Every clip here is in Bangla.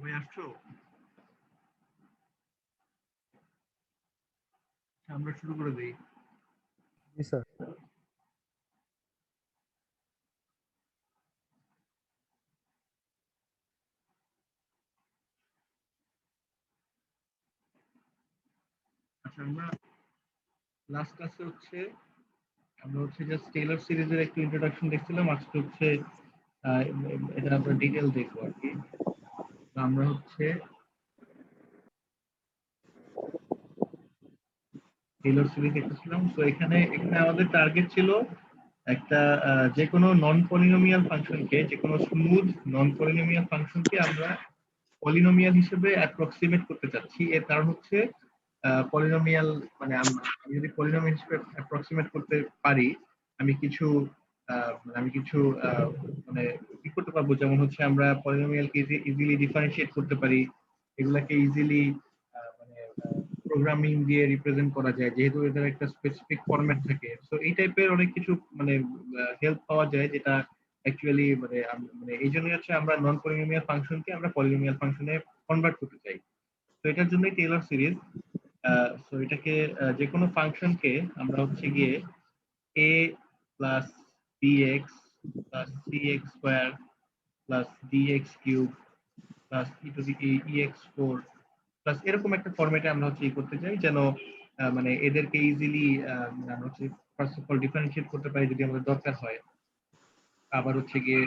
সবাই আসছো? আমরা শুরু করে দিই। জি স্যার। আচ্ছা, আমরা লাস্ট ক্লাসে আমরা জাস্ট টেইলর সিরিজের একটু ইন্ট্রোডাকশন দেখছিলাম। আজকে আহ, এটা আমরা ডিটেল দেখবো আর কি। তো আমরা টেইলর সিরিজ দেখতেছিলাম। তো এখানে এখানে আমাদের টার্গেট ছিল একটা যে কোনো নন পলিনোমিয়াল ফাংশনকে, যে কোনো স্মুথ নন পলিনোমিয়াল ফাংশনকে আমরা পলিনোমিয়াল হিসেবে অ্যাপ্রক্সিমেট করতে চাচ্ছি। এর কারণ পলিনোমিয়াল মানে আমি যদি পলিনোমিয়াল হিসেবে অ্যাপ্রক্সিমেট করতে পারি, আমি কিছু আমি কিছু মানে কি করতে পারবো, যেমন আমরা পলিনোমিয়ালকে ইজিলি ডিফারেন্সিয়েট করতে পারি, এগুলাকে ইজিলি মানে প্রোগ্রামিং দিয়ে রিপ্রেজেন্ট করা যায়, যেহেতু এদের একটা স্পেসিফিক ফরম্যাট থাকে। সো এই টাইপের অনেক কিছু মানে হেল্প পাওয়া যায়, যেটা অ্যাকচুয়ালি মানে এই জন্যই আমরা নন পলিনোমিয়াল ফাংশনকে আমরা পলিনোমিয়াল ফাংশনে কনভার্ট করতে চাই। তো এটার জন্যই টেইলর সিরিজ। সো এটাকে যে কোনো ফাংশনকে আমরা গিয়ে a plus bx plus cx square plus dx cube plus e to the ex4 plus এরকম একটা ফরম্যাটে আমরা করতে চাই, যেন মানে এদেরকে ইজিলি আমরা ফার্স্ট অফ অল ডিফারেন্সিয়েট করতে পারি যদি আমাদের দরকার হয়। আবার গিয়ে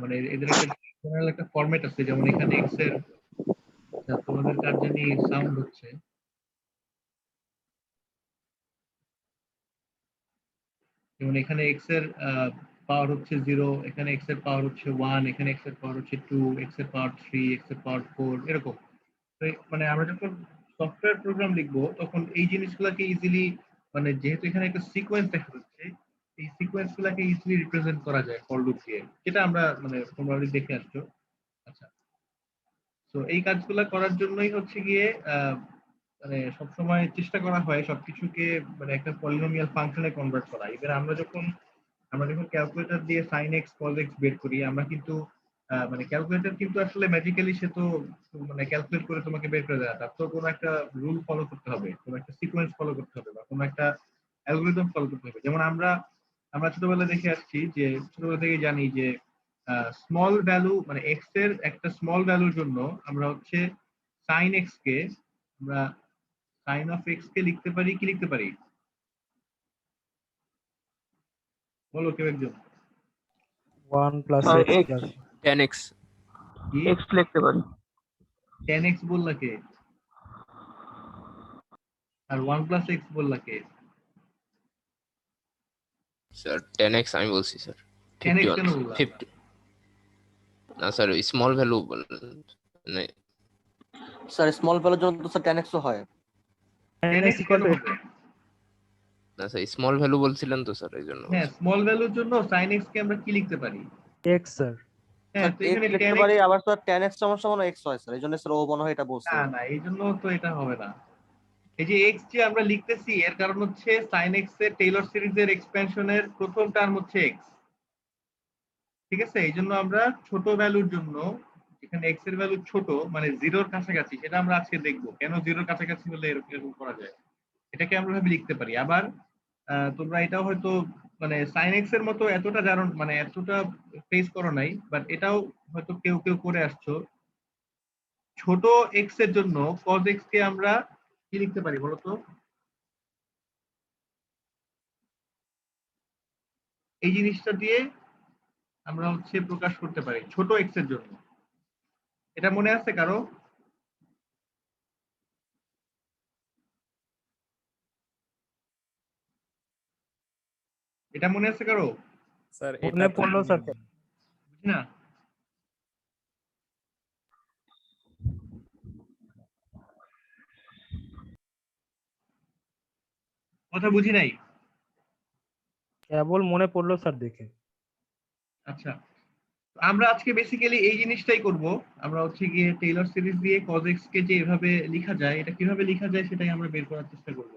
মানে এদের একটা জেনারেল একটা ফরম্যাট আছে, যেমন এখানে x এর তোমাদের কার জানি সাউন্ড হচ্ছে, যেমন এখানে x এর পাওয়ার 0, এখানে x এর পাওয়ার 1, এখানে x এর পাওয়ার 2, x এর পাওয়ার 3, x এর পাওয়ার 4 এরকম। তো মানে আমরা যখন সফটওয়্যার প্রোগ্রাম লিখবো তখন এই জিনিসগুলোকে ইজিলি মানে যেহেতু এখানে একটা সিকোয়েন্স দেখা যাচ্ছে, এই সিকোয়েন্স গুলাকে ইজিলি রিপ্রেজেন্ট করা যায় ফর লুপ দিয়ে, যেটা আমরা মানে তোমরা অলরেডি দেখে আসছো। আচ্ছা, তো এই কাজগুলো করার জন্যই গিয়ে মানে সবসময় চেষ্টা করা হয় সবকিছুকে মানে একটা পলিনোমিয়াল ফাংশনে কনভার্ট করা। এবার আমরা যখন ক্যালকুলেটর দিয়ে sin x cos x বের করি, আমরা কিন্তু মানে ক্যালকুলেটর কিন্তু আসলে ম্যাজিক্যালি সে তো মানে ক্যালকুলেট করে তোমাকে বের করে দেয় না। তার তো কোনো একটা রুল ফলো করতে হবে, কোনো একটা সিকোয়েন্স ফলো করতে হবে, বা কোনো একটা অ্যালগরিদম ফলো করতে হবে। যেমন আমরা আমরা ছোটবেলা দেখে আসছি, যে ছোটবেলা থেকে জানি যে স্মল ভ্যালু মানে এক্স এর একটা স্মল ভ্যালুর জন্য আমরা sin x কে আমরা sin অফ x কে লিখতে পারি, কি লিখতে পারি বলো কেউ একজন। 1 plus sir x x plus 10x কি x লিখতে পারি। 10x বললা কে? আর 1 প্লাস x বললা কে? স্যার 10x আমি বলছি স্যার 10x কেন 51 বললা? 50 না স্যার স্মল ভ্যালু মানে স্যার স্মল ভ্যালুর জন্য তো স্যার 10x ও হয়। 10x কেন হবে? না স্যার স্মল ভ্যালু বলছিলেন তো স্যার এই জন্য হ্যাঁ, স্মল ভ্যালুর জন্য sin x কে আমরা কি লিখতে পারি? x sir. হ্যাঁ, তো x এখানে লিখতে 10x পারি, আবার স্যার 10x সমান x হয় স্যার, এইজন্য স্যার ও মনে হয় এটা বলছে। না না, এই জন্য তো এটা হবে না। এই যে x যে আমরা লিখতেছি এর কারণ sin x এর টেইলর সিরিজের এক্সপেনশনের প্রথম টার্ম x। ঠিক আছে, এই জন্য আমরা ছোট ভ্যালুর জন্য এখানে x এর ভ্যালু ছোট মানে 0-র কাছাকাছি, সেটা আমরা আজকে দেখবো কেন 0-র কাছাকাছি হলে এরকম করা যায়। এটাকে আমরা ভাবে লিখতে পারি। আবার তোমরা এটাও হয়তো মানে sin x এর মতো এতটা জানো, মানে এতটা ফেস করো নাই, বাট এটাও হয়তো কেউ কেউ করে আসছো। ছোট x এর জন্য cos x কে আমরা কি লিখতে পারি বলতো? এই জিনিসটা দিয়ে আমরা প্রকাশ করতে পারি ছোট x এর জন্য। এটা মনে আছে কারো? এটা মনে আছে কারো? স্যার মনে পড়লো স্যার। বুঝি না। কথা বুঝি নাই। কেবল মনে পড়লো স্যার দেখে। আচ্ছা, আমরা আজকে বেসিক্যালি এই জিনিসটাই করব। আমরা গিয়ে টেইলর সিরিজ দিয়ে cos x কে যে এভাবে লেখা যায়, এটা কিভাবে লেখা যায় সেটাই আমরা বের করার চেষ্টা করব।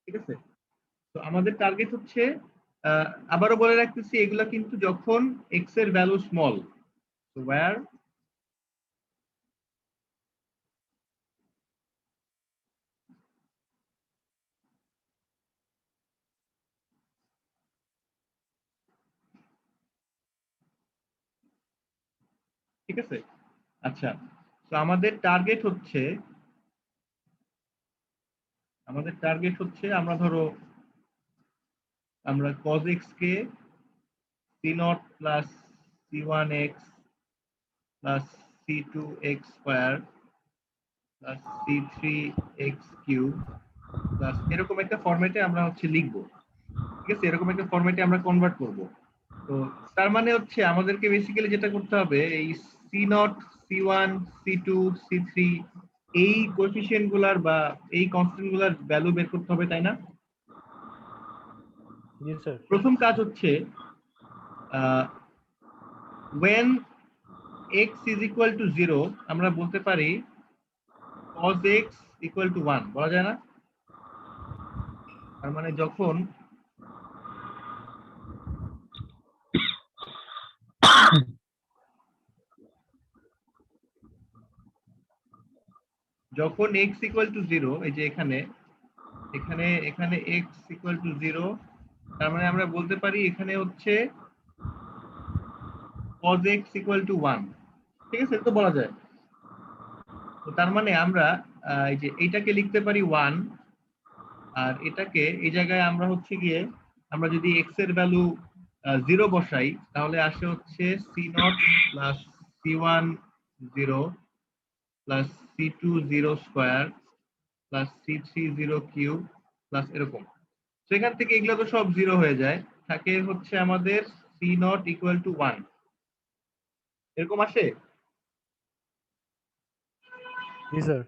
ঠিক আছে, তো আমাদের টার্গেট আবারও বলে রাখতেছি, এগুলা কিন্তু যখন x এর ভ্যালু স্মল। So where ঠিক আছে? আচ্ছা, তো আমাদের টার্গেট হচ্ছে আমরা ধরো আমরা cos x কে c0 plus c1x plus c2x square plus c3x cube plus এরকম একটা ফরম্যাটে আমরা হচ্ছে লিখবো। ঠিক আছে, এরকম একটা ফরম্যাটে আমরা কনভার্ট করব। তো তার মানে হচ্ছে আমাদেরকে বেসিক্যালি যেটা করতে হবে, এই c0 c1 c2 c3 এই কোএফিসিয়েন্ট গুলার বা এই কনস্ট্যান্ট গুলার ভ্যালু বের করতে হবে, তাই না? জি স্যার। প্রথম কাজ হচ্ছে when x is equal to 0 আমরা বলতে পারি cos x equal to 1 বলা যায় না? তার মানে যখন x equal to 0, এই যে এখানে এখানে এখানে x equal to 0, তার মানে আমরা বলতে পারি এখানে হচ্ছে cos x equal to 1। ঠিক আছে, এটা তো বলা যায়। তো তার মানে আমরা এই যে এইটাকে লিখতে পারি 1, আর এটাকে এই জায়গায় আমরা হচ্ছে গিয়ে আমরা যদি x এর ভ্যালু 0 বসাই তাহলে আসে হচ্ছে c0 plus c1 0 plus c2 0 square plus c3 0 cube plus এরকম। তো এখান থেকে এগুলো তো সব 0 হয়ে যায়, থাকে হচ্ছে আমাদের c0 ইকুয়াল টু 1 এরকম আসে। জি স্যার।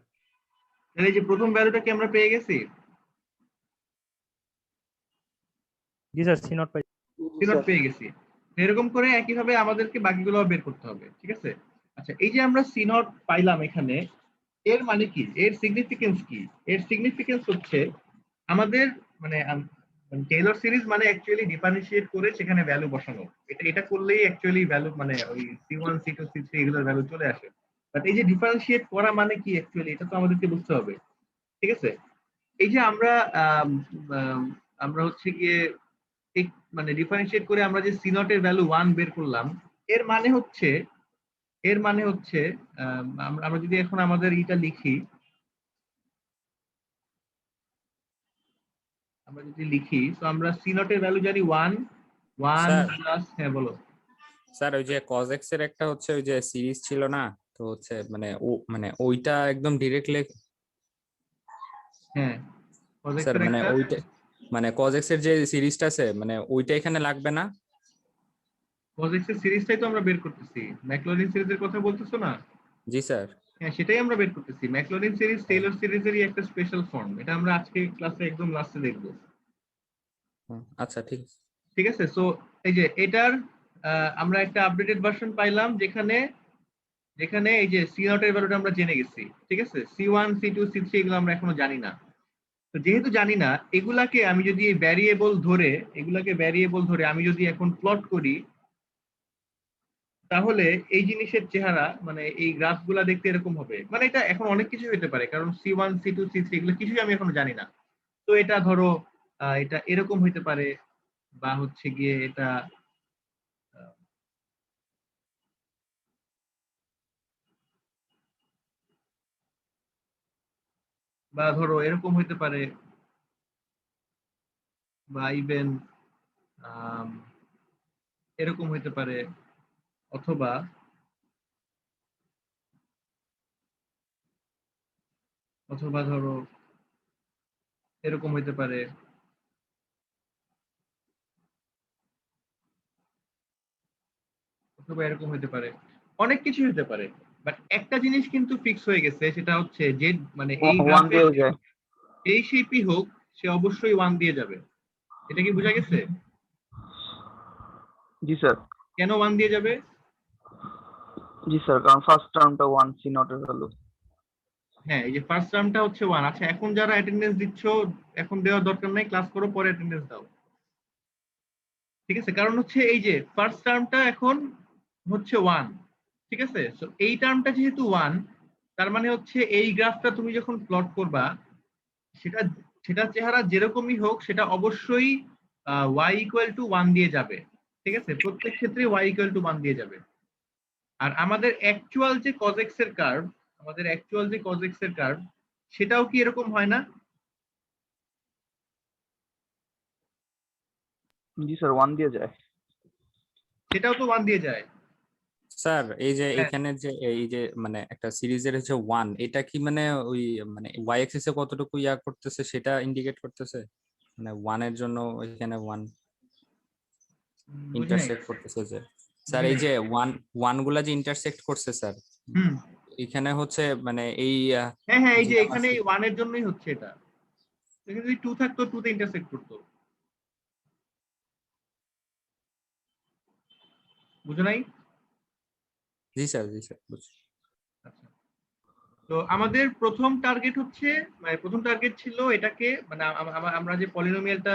তাহলে এই যে প্রথম ভ্যালুটা কি আমরা পেয়ে গেছি? জি স্যার, সি নট পাই। c0 পেয়ে গেছি। এরকম করে একইভাবে আমাদেরকে বাকিগুলো বের করতে হবে। ঠিক আছে, আচ্ছা এই যে আমরা c0 পাইলাম এখানে, এর মানে কি, এর সিগনিফিকেন্স কি? এর সিগনিফিকেন্স হচ্ছে আমাদের মানে টেইলর সিরিজ মানে অ্যাকচুয়ালি ডিফারেন্সিয়েট করে সেখানে ভ্যালু বসানো। এটা করলেই অ্যাকচুয়ালি ভ্যালু মানে ওই c1 c2 c3 এগুলোর ভ্যালু চলে আসে। বাট এই যে ডিফারেন্সিয়েট করা মানে কি অ্যাকচুয়ালি, এটা তো আমাদেরকে বুঝতে হবে। ঠিক আছে, এই যে আমরা আমরা হচ্ছে গিয়ে মানে ডিফারেন্সিয়েট করে আমরা যে c0 এর ভ্যালু 1 বের করলাম, এর মানে হচ্ছে আমরা যদি এখন আমাদের এটা লিখি, আমরা যদি লিখি তো আমরা c0 এর ভ্যালু জানি 1 স্যার প্লাস, হ্যাঁ বলো। স্যার ওই যে cos x এর একটা হচ্ছে ওই যে সিরিজ ছিল না, তো হচ্ছে মানে ওইটা একদম ডিরেক্টলি হ্যাঁ, cos x স্যার এর মানে একটা ওইটা মানে cos x এর যে সিরিজটা আছে মানে ওইটা এখানে লাগবে না? cos x এর সিরিজটাই তো আমরা বের করতেছি। ম্যাকলরিন সিরিজের কথা বলতেছো না? জি স্যার। হ্যাঁ, সেটাই আমরা বের করতেছি। ম্যাকলরিন সিরিজ টেইলর সিরিজেরই একটা স্পেশাল ফর্ম, এটা আমরা আজকে ক্লাসে একদম লাস্টে দেখবো। আচ্ছা ঠিক আছে। ঠিক আছে, সো এই যে এটার আমরা একটা আপডেটেড ভার্সন পাইলাম যেখানে যেখানে এই যে c0 এর ভ্যালুটা আমরা জেনে গেছি। ঠিক আছে, c1 c2 c3 এগুলো আমরা এখনো জানি না। তো যেহেতু জানি না, এগুলাকে আমি যদি ভ্যারিয়েবল ধরে আমি যদি এখন প্লট করি, তাহলে এই জিনিসের চেহারা মানে এই গ্রাফগুলা দেখতে এরকম হবে। মানে এটা এখন অনেক কিছু হতে পারে, কারণ c1 c2 c3 এগুলো কিছুই আমি এখনো জানি না। তো এটা ধরো এটা এরকম হইতে পারে, বা হচ্ছে গিয়ে এটা আহ, বা ধরো এরকম হইতে পারে, বা ইভেন এরকম হইতে পারে, অথবা ধরো এরকম হইতে পারে, অথবা এরকম হইতে পারে, অনেক কিছু হতে পারে। বাট একটা জিনিস কিন্তু ফিক্স হয়ে গেছে, সেটা হচ্ছে যে মানে এই ওয়ান গ্রাফে দিয়ে যায়। এই শেপই হোক, সে অবশ্যই 1 দিয়ে যাবে। এটা কি বোঝা গেছে? জি স্যার। কেন 1 দিয়ে যাবে? জি স্যার, কারণ ফার্স্ট টার্মটা 1 সি নট এর ভ্যালু। হ্যাঁ, এই যে ফার্স্ট টার্মটা হচ্ছে 1। আচ্ছা এখন যারা অ্যাটেন্ডেন্স দিচ্ছ, এখন দেওয়ার দরকার নাই, ক্লাস করো, পরে অ্যাটেন্ডেন্স দাও। ঠিক আছে, কারণ হচ্ছে এই যে ফার্স্ট টার্মটা এখন হচ্ছে 1। ঠিক আছে, সো এই টার্মটা যেহেতু 1, তার মানে হচ্ছে এই গ্রাফটা তুমি যখন প্লট করবা, সেটা সেটা চেহারা যেরকমই হোক সেটা অবশ্যই y ইকুয়াল টু 1 দিয়ে যাবে। ঠিক আছে, প্রত্যেক ক্ষেত্রে y ইকুয়াল টু 1 দিয়ে যাবে। আর আমাদের অ্যাকচুয়াল যে cos x এর কার্ভ, আমাদের অ্যাকচুয়াল যে cos x এর কার্ভ, সেটাও কি এরকম হয় না? জি স্যার 1 দিয়ে যায়। সেটাও তো 1 দিয়ে যায়। স্যার এই যে হ্যাঁ। এইখানে যে এই যে মানে একটা সিরিজের হচ্ছে 1, এটা কি মানে ওই মানে y অ্যাক্সিস এ কতটুকু ইয়া করতেছে সেটা ইন্ডিকেট করতেছে, মানে 1 এর জন্য ওইখানে 1 বুঝি নাই। ইন্টারসেক্ট করতেছে যে স্যার বুঝি এই নাই। যে 1 গুলা যে ইন্টারসেক্ট করছে স্যার, হুম। এখানে হচ্ছে মানে এই হ্যাঁ হ্যাঁ, এই যে যে আমার এখানে 1 এর জন্যই হচ্ছে এটা। এখানে যদি 2 থাকতো 2 তে ইন্টারসেক্ট করতো। বুঝো নাই? জি স্যার বুঝছি। আচ্ছা। তো আমাদের প্রথম টার্গেট হচ্ছে, মানে প্রথম টার্গেট ছিল এটাকে, মানে আমরা যে পলিনোমিয়ালটা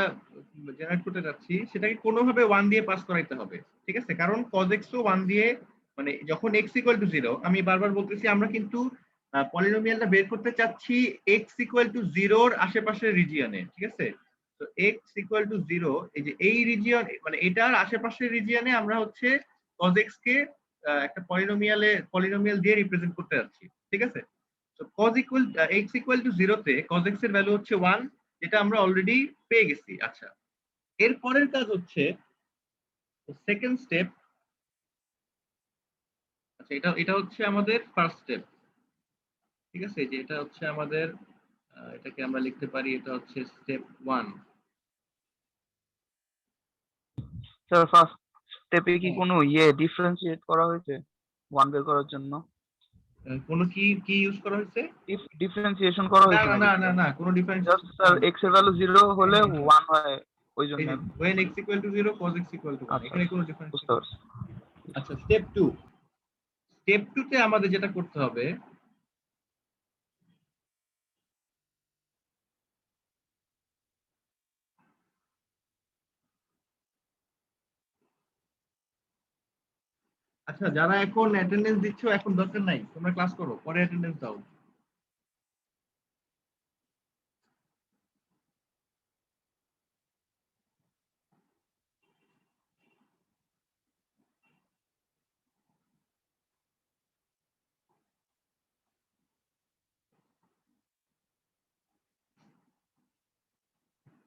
জেনারেট করতে যাচ্ছি সেটাকে কোনোভাবে 1 দিয়ে পাস করাইতে হবে। ঠিক আছে? কারণ cos x ও 1 দিয়ে, মানে যখন x ইকুয়াল টু 0, আমি বারবার বলতেছি আমরা কিন্তু পলিনোমিয়ালটা বের করতে চাচ্ছি x ইকুয়াল টু 0 এর আশেপাশের রিজিয়নে। ঠিক আছে? তো x ইকুয়াল টু 0, এই যে এই রিজিয়ন, মানে এটার আশেপাশের রিজিয়নে আমরা হচ্ছে cos x কে একটা পলিনোমিয়াল দিয়ে রিপ্রেজেন্ট করতে যাচ্ছি। ঠিক আছে? তো cos equal x equal to 0 তে cos x এর ভ্যালু হচ্ছে 1, যেটা আমরা অলরেডি পেয়ে গেছি। আচ্ছা, এর পরের কাজ হচ্ছে সেকেন্ড স্টেপ। আচ্ছা, এটা হচ্ছে আমাদের ফার্স্ট স্টেপ। ঠিক আছে? যে এটা হচ্ছে আমাদের, এটাকে আমরা লিখতে পারি, এটা হচ্ছে স্টেপ 1। স্যার ফার্স্ট স্টেপে কি হ্যাঁ। কোনো ডিফারেন্সিয়েট করা হয়েছে 1 বের করার জন্য? কোনো কি কি ইউজ করা হয়েছে? ডিফারেন্সিয়েশন করা না হয়েছে না নাকি না না স্যার? না, কোনো ডিফারেন্স। জাস্ট স্যার x এর ভ্যালু 0 হলে হ্যাঁ, 1 হয় ওই জন্য। এই যে when x equal to 0 cos x equal to 1, আচ্ছা এখানে কোনো ডিফারেন্স বুঝতে নেই। পারছি। আচ্ছা, স্টেপ 2। স্টেপ 2 তে আমাদের যেটা করতে হবে, আচ্ছা যারা এখন অ্যাটেন্ডেন্স দিচ্ছ এখন দরকার নাই, তোমরা ক্লাস করো, পরে অ্যাটেন্ডেন্স দাও।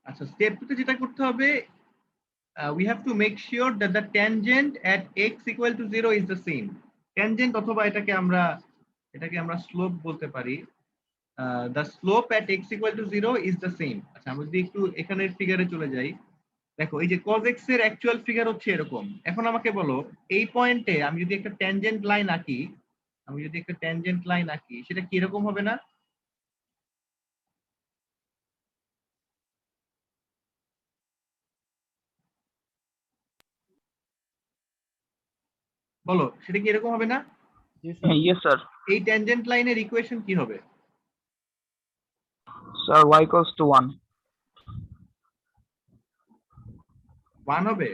আচ্ছা, স্টেপ 2 তে যেটা করতে হবে, we have to make sure that the tangent at x equal to 0 is the same. Tangent অথবা এটাকে আমরা স্লোপ বলতে পারি। The slope at x equal to 0 is the same. আচ্ছা, আমরা যদি একটু এখানের ফিগারে চলে যাই, দেখো এই যে cos x এর অ্যাকচুয়াল ফিগার হচ্ছে এরকম। এখন আমাকে বলো, এই পয়েন্টে আমি যদি একটা ট্যানজেন্ট লাইন আঁকি, সেটা কি এরকম হবে না? বলো, সেটা কি এরকম হবে না? জি স্যার। Yes sir. এই ট্যানজেন্ট লাইনের ইকুয়েশন কি হবে? Sir y equals to 1। 1 হবে?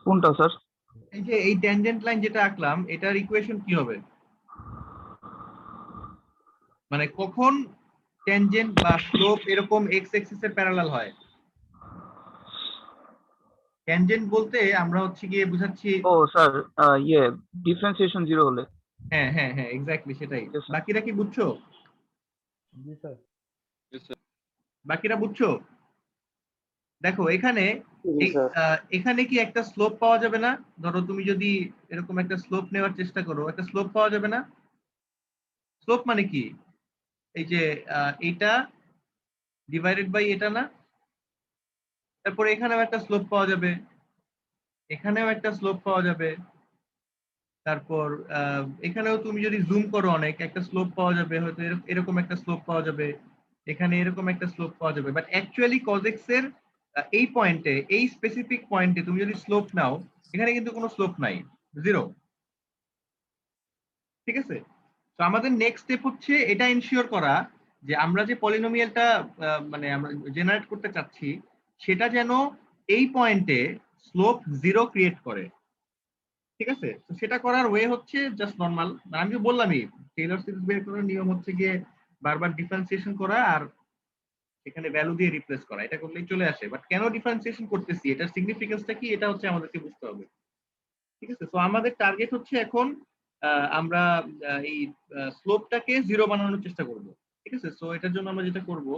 কোনটা স্যার? এই যে এই ট্যানজেন্ট লাইন যেটা আঁকলাম, এটার ইকুয়েশন কি হবে? মানে কখন ট্যানজেন্ট বা স্লোপ এরকম x অ্যাক্সিস এর প্যারালাল হয়? ট্যানজেন্ট বলতে আমরা হচ্ছে গিয়ে বুঝাচ্ছি, ও স্যার ডিফারেন্সিয়েশন 0 হলে। হ্যাঁ হ্যাঁ হ্যাঁ, এক্স্যাক্টলি সেটাই। Yes, sir. বাকিরা কি বুঝছো? জি স্যার। বাকিরা বুঝছো? দেখো এখানে এখানে কি একটা স্লোপ পাওয়া যাবে না? ধরো তুমি যদি এরকম একটা স্লোপ নেওয়ার চেষ্টা করো, একটা স্লোপ পাওয়া যাবে না? স্লোপ মানে কি? এই যে এটা ডিভাইডেড বাই এটা না? তারপরে এখানেও একটা স্লোপ পাওয়া যাবে, এখানেও একটা স্লোপ পাওয়া যাবে, তারপর এখানেও তুমি যদি জুম করো অনেক, একটা স্লোপ পাওয়া যাবে, হয়তো এরকম একটা স্লোপ পাওয়া যাবে, এখানে এরকম একটা স্লোপ পাওয়া যাবে। বাট অ্যাকচুয়ালি cos x এর এই পয়েন্টে, এই স্পেসিফিক পয়েন্টে তুমি যদি স্লোপ নাও, এখানে কিন্তু কোনো স্লোপ নাই, 0। ঠিক আছে? তো আমাদের নেক্সট স্টেপ হচ্ছে এটা এনশিওর করা যে আমরা যে পলিনোমিয়ালটা মানে আমরা জেনারেট করতে চাচ্ছি, সেটা যেন এই পয়েন্টে স্লোপ 0 ক্রিয়েট করে। ঠিক আছে? তো সেটা করার ওয়ে হচ্ছে জাস্ট নরমাল, আমি তো বললামই, টেইলর সিরিজ বের করার নিয়ম হচ্ছে গিয়ে বারবার ডিফারেন্সিয়েশন করা আর এখানে ভ্যালু দিয়ে রিপ্লেস করা, এটা করলেই চলে আসে। বাট কেন ডিফারেন্সিয়েশন করতেছি, এটার সিগনিফিকেন্সটা কি, এটা হচ্ছে আমাদেরকে বুঝতে হবে। ঠিক আছে? তো আমাদের টার্গেট হচ্ছে এখন আমরা এই স্লোপটাকে 0 বানানোর চেষ্টা করব। ঠিক আছে? সো এটার জন্য আমরা যেটা করব,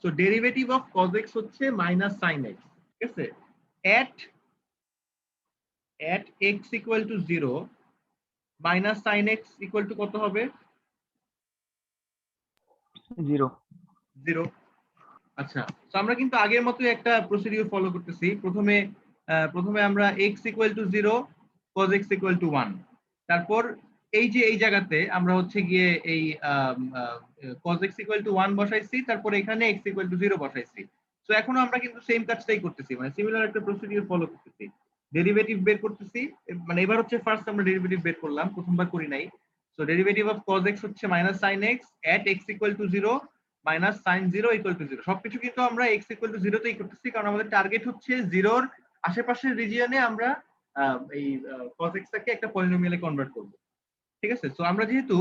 so derivative of cos x হচ্ছে মাইনাস sin x। ঠিক আছে? at x equal to 0 minus sin x equal to কত হবে? 0। 0। আচ্ছা, তো আমরা কিন্তু আগের মতোই একটা প্রসিডিউর ফলো করতেছি। প্রথমে আমরা x equal to 0, cos x equal to 1। তারপর এই যে এই জায়গাতে আমরা হচ্ছে গিয়ে এই cos x ইকুয়াল টু 1 বসাইছি, তারপর এখানে x ইকুয়াল টু 0 বসাইছি। তো এখনো আমরা কিন্তু সেম কাজটাই করতেছি, মানে সিমিলার একটা প্রসিডিউর ফলো করতেছি। ডেরিভেটিভ বের করতেছি, মানে এবার হচ্ছে ফার্স্ট আমরা ডেরিভেটিভ বের করলাম, প্রথমবার করি নাই। So derivative of cos x হচ্ছে minus sin x at x equal to 0 minus sin 0 equal to 0। সবকিছু কিন্তু আমরা x ইকুয়াল টু 0 তেই করতেছি, কারণ আমাদের টার্গেট হচ্ছে 0-র আশেপাশের রিজিয়নে আমরা এই cos x টাকে একটা পলিনোমিয়ালে কনভার্ট করব। ঠিক আছে? সো আমরা যেহেতু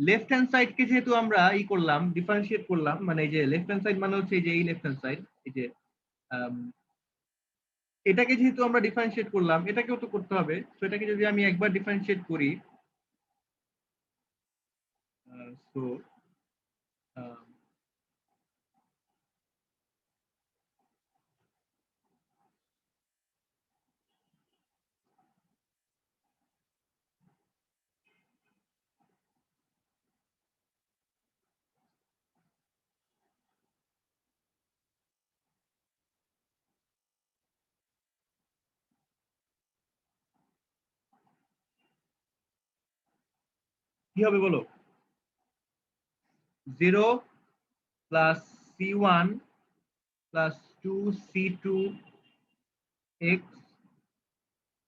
লেফট হ্যান্ড সাইড কে যেহেতু আমরা করলাম, ডিফারেন্সিয়েট করলাম, মানে এই যে লেফট হ্যান্ড সাইড মানে হচ্ছে এই যে এই লেফট হ্যান্ড সাইড, এই যে এটাকে যেহেতু আমরা ডিফারেন্সিয়েট করলাম, এটাকেও তো করতে হবে। সো এটাকে যদি আমি একবার ডিফারেন্সিয়েট করি, সো কি হবে বলো? 0 plus c1 plus 2c2x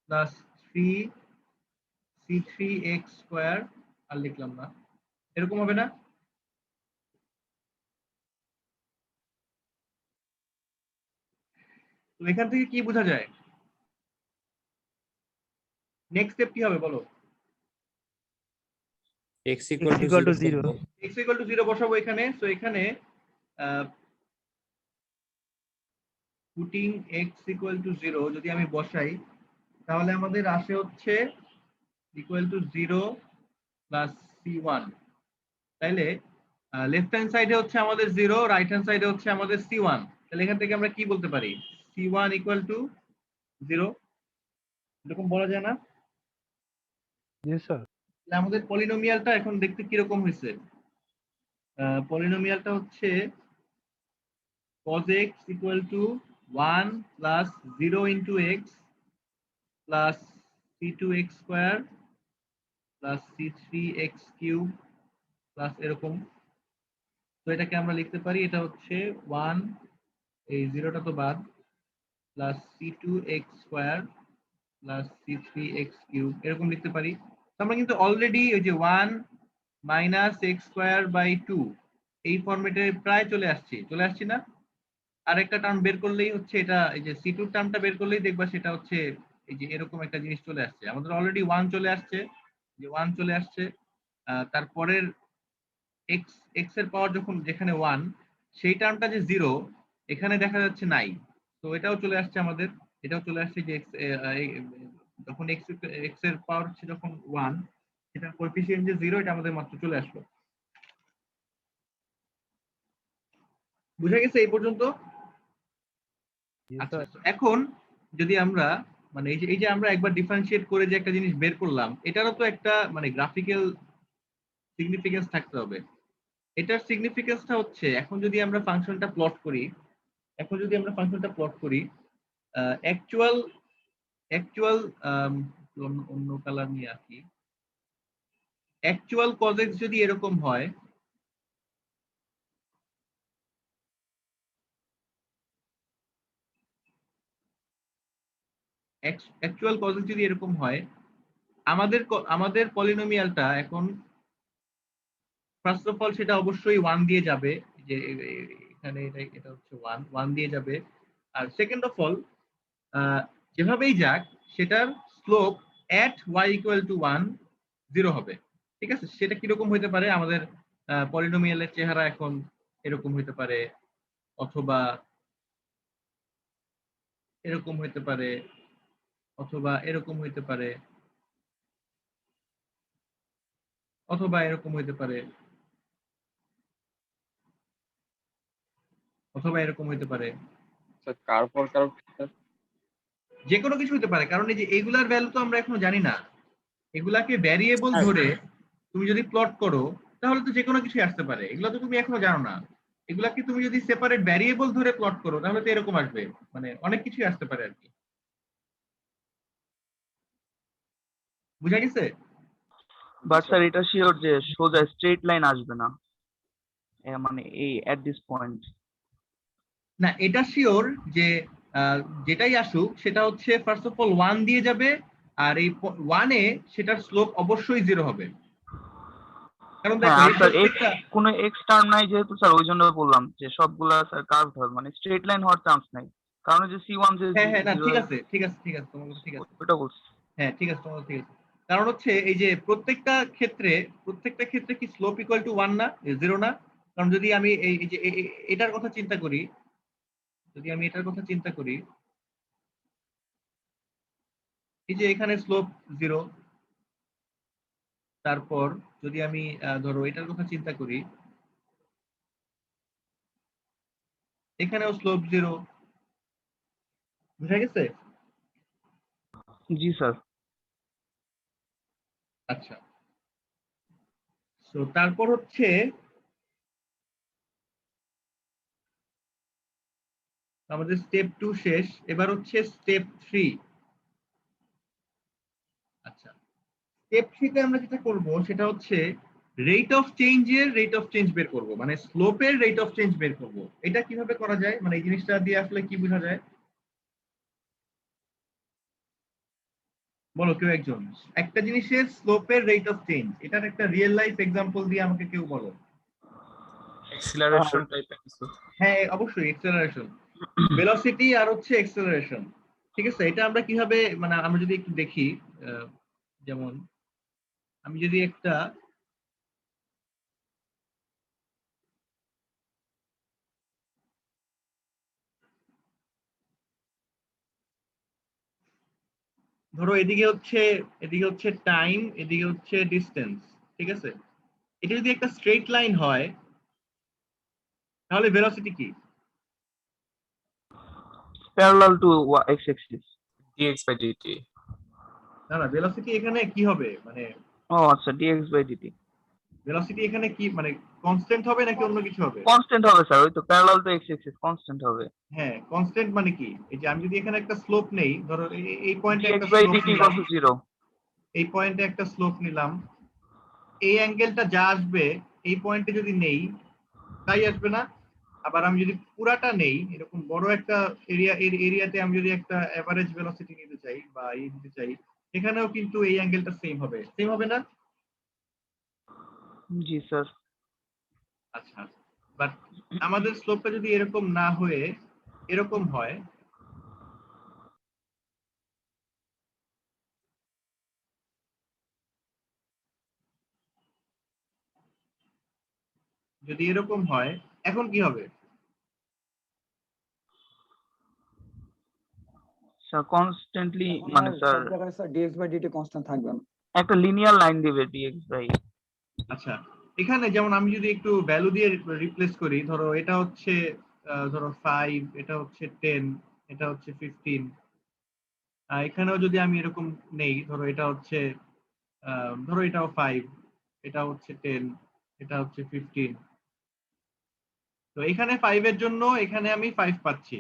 plus 3c3x square, আর লিখলাম না, এরকম হবে না? তো এখান থেকে কি বোঝা যায়? নেক্সট স্টেপ কি হবে বলো? x equal to equal to 0 0 x equal to 0 বসাবো এখানে। সো এখানে পুটিং x ইকুয়াল টু 0 যদি আমি বসাই, তাহলে আমাদের আসে হচ্ছে ইকুয়াল টু 0 প্লাস c1। তাইলে লেফট হ্যান্ড সাইডে হচ্ছে আমাদের 0, রাইট হ্যান্ড সাইডে হচ্ছে আমাদের c1। তাহলে এখান থেকে আমরা কি বলতে পারি? c1 ইকুয়াল টু 0, এরকম বলা যায় না? জি স্যার তাহলে আমাদের পলিনোমিয়ালটা এখন দেখতে কিরকম হয়েছে? পলিনোমিয়ালটা হচ্ছে cos x equal to 1 plus 0 into x plus c2x square plus c3x cube plus এরকম। তো এটাকে আমরা লিখতে পারি, এটা হচ্ছে 1, এই 0টা তো বাদ, plus c2x square plus c3x cube, এরকম লিখতে পারি। তো আমরা কিন্তু অলরেডি ওই যে 1 মাইনাস এক্স স্কোয়ার বাই 2 এই ফরম্যাটে প্রায় চলে আসছি না? আরেকটা টার্ম বের করলেই হচ্ছে এটা, এই যে c2 টার্মটা বের করলেই দেখবা সেটা হচ্ছে এই যে এরকম একটা জিনিস চলে আসছে। আমাদের অলরেডি 1 চলে আসছে, যে 1 চলে আসছে। তারপরের x এর পাওয়ার যখন যেখানে 1, সেই টার্মটা যে 0 এখানে দেখা যাচ্ছে নাই। তো এটাও চলে আসছে আমাদের, এটাও চলে আসছে যে যখন x এর পাওয়ার হচ্ছে যখন 1, সেটার কোএফিসিয়েন্ট যে 0, এটা আমাদের মাত্র চলে আসলো। বুঝা গেছে এই পর্যন্ত? জি আচ্ছা, স্যার এখন যদি আমরা মানে এই যে আমরা একবার ডিফারেন্সিয়েট করে যে একটা জিনিস বের করলাম, এটারও তো একটা মানে গ্রাফিক্যাল সিগনিফিকেন্স থাকতে হবে। এটার সিগনিফিকেন্সটা হচ্ছে, এখন যদি আমরা ফাংশনটা প্লট করি, অ্যাকচুয়াল অন্য কালার নিয়ে আসি, অ্যাকচুয়াল cos x যদি এরকম হয়, অ্যাকচুয়াল cos x যদি এরকম হয়, আমাদের পলিনোমিয়ালটা এখন ফার্স্ট অফ অল সেটা অবশ্যই 1 দিয়ে যাবে, যে এখানে এটা হচ্ছে 1 দিয়ে যাবে। আর সেকেন্ড অফ অল যেভাবেই যাক সেটার slope at y equal to 1 0 হবে। ঠিক আছে, সেটা কিরকম হইতে পারে? আমাদের পলিনোমিয়ালের চেহারা এখন এরকম হইতে পারে, অথবা এরকম হইতে পারে, অথবা এরকম হইতে পারে, অথবা এরকম হইতে পারে, অথবা এরকম হইতে পারে, স্যার কার পর কার যে কোনো কিছু হতে পারে। কারণ এই যে এগুলার ভ্যালু তো আমরা এখনো জানি না। এগুলাকে ভ্যারিয়েবল ধরে তুমি যদি প্লট করো তাহলে তো যে কোনো কিছুই আসতে পারে। এগুলো তো তুমি এখনো জানো না। এগুলাকে তুমি যদি সেপারেট ভ্যারিয়েবল ধরে প্লট করো তাহলে তো এরকম আসবে, মানে অনেক কিছুই আসতে পারে আর কি। বুঝা গেছে? বাট স্যার এটা শিওর যে সোজা স্ট্রেট লাইন আসবে না, মানে এই এট দিস পয়েন্ট। না, এটা শিওর যে যেটাই আসুক সেটা হচ্ছে ফার্স্ট অফ অল 1 দিয়ে যাবে, আর এই 1 এ সেটার স্লোপ অবশ্যই 0 হবে। কারণ দেখো হ্যাঁ এই স্যার, এক্স প্রত্যেকটা, কোনো এক্স টার্ম নাই যেহেতু স্যার, ওই জন্য বললাম যে সবগুলা স্যার কার্ভড হবে, মানে স্ট্রেট লাইন হওয়ার চান্স নাই। কারণ ওই যে C1 যে হ্যাঁ হ্যাঁ, না ঠিক 0 আছে ঠিক আছে ঠিক আছে, তোমার কথা ঠিক আছে। ওটা বলছি। হ্যাঁ ঠিক আছে, তোমার কথা ঠিক আছে। কারণ হচ্ছে এই যে প্রত্যেকটা ক্ষেত্রে কি স্লোপ ইকুয়াল টু 1 না, 0 না? কারণ যদি আমি এই এই যে এটার কথা চিন্তা করি, যদি আমি এটার কথা চিন্তা করি, এই যে এখানে স্লোপ 0, তারপর যদি আমি ধরো এটার কথা চিন্তা করি, এখানেও স্লোপ 0। বুঝা গেছে? জি স্যার। আচ্ছা, তো তারপর হচ্ছে আমাদের স্টেপ 2 শেষ, এবার হচ্ছে স্টেপ 3। আচ্ছা, স্টেপ 3 তে আমরা যেটা করব সেটা হচ্ছে রেট অফ চেঞ্জ বের করব, মানে স্লোপের রেট অফ চেঞ্জ বের করব। এটা কিভাবে করা যায়, মানে এই জিনিসটা দিয়ে আসলে কি বোঝা যায় বলো কেউ একজন? একটা জিনিসের স্লোপের রেট অফ চেঞ্জ, এটার একটা রিয়েল লাইফ এক্সাম্পল দিয়ে আমাকে কেউ বলো। অ্যাক্সিলারেশন টাইপের কিছু। হ্যাঁ অবশ্যই, এক্সেলারেশন, ভেলোসিটি আর হচ্ছে এক্সেলারেশন। ঠিক আছে, এটা আমরা কিভাবে, মানে আমরা যদি একটু দেখি, যেমন আমি যদি একটা ধরো এদিকে হচ্ছে টাইম, এদিকে হচ্ছে ডিস্টেন্স। ঠিক আছে, এটা যদি একটা স্ট্রেট লাইন হয় তাহলে ভেলোসিটি কি? Parallel to x Axis. dx by dt। না না, ভেলোসিটি এখানে কি হবে, মানে ও আচ্ছা, dx বাই dt ভেলোসিটি এখানে কি, মানে কনস্ট্যান্ট হবে নাকি অন্য কিছু হবে? কনস্ট্যান্ট হবে স্যার, ওই তো parallel to x Axis constant হবে। হ্যাঁ, কনস্ট্যান্ট মানে কি? এই যে আমি যদি এখানে একটা স্লোপ নেই, ধরো এই পয়েন্টে dx একটা বাই স্লোপ dt নিলাম, ইকুয়াল টু 0। এই পয়েন্টে একটা স্লোপ নিলাম, এই অ্যাঙ্গেলটা যা আসবে এই পয়েন্টে যদি নেই তাই আসবে না? আবার আমি যদি পুরাটা নেই, এরকম বড় একটা এরিয়াতে আমি যদি একটা এভারেজ ভেলোসিটি নিতে চাই বা নিতে চাই, এখানেও কিন্তু এই অ্যাঙ্গেলটা সেম হবে না? জি স্যার। আচ্ছা, বাট আমাদের স্লোপটা যদি এরকম না হয়ে এরকম হয়, যদি এরকম হয় এখন কি হবে? স্যার কনস্ট্যান্টলি মানে স্যার সব জায়গায় sir dx by dt constant থাকবে না। একটা লিনিয়ার লাইন দিবে dx বাই। আচ্ছা, এখানে যেমন আমি যদি একটু ভ্যালু দিয়ে রিপ্লেস করি, ধরো এটা হচ্ছে ধরো 5, এটা হচ্ছে 10, এটা হচ্ছে 15, এখানেও যদি আমি এরকম নেই, ধরো এটা হচ্ছে ধরো এটাও 5, এটা হচ্ছে 10, এটা হচ্ছে 15। তো এখানে 5 এর জন্য এখানে আমি 5 পাচ্ছি,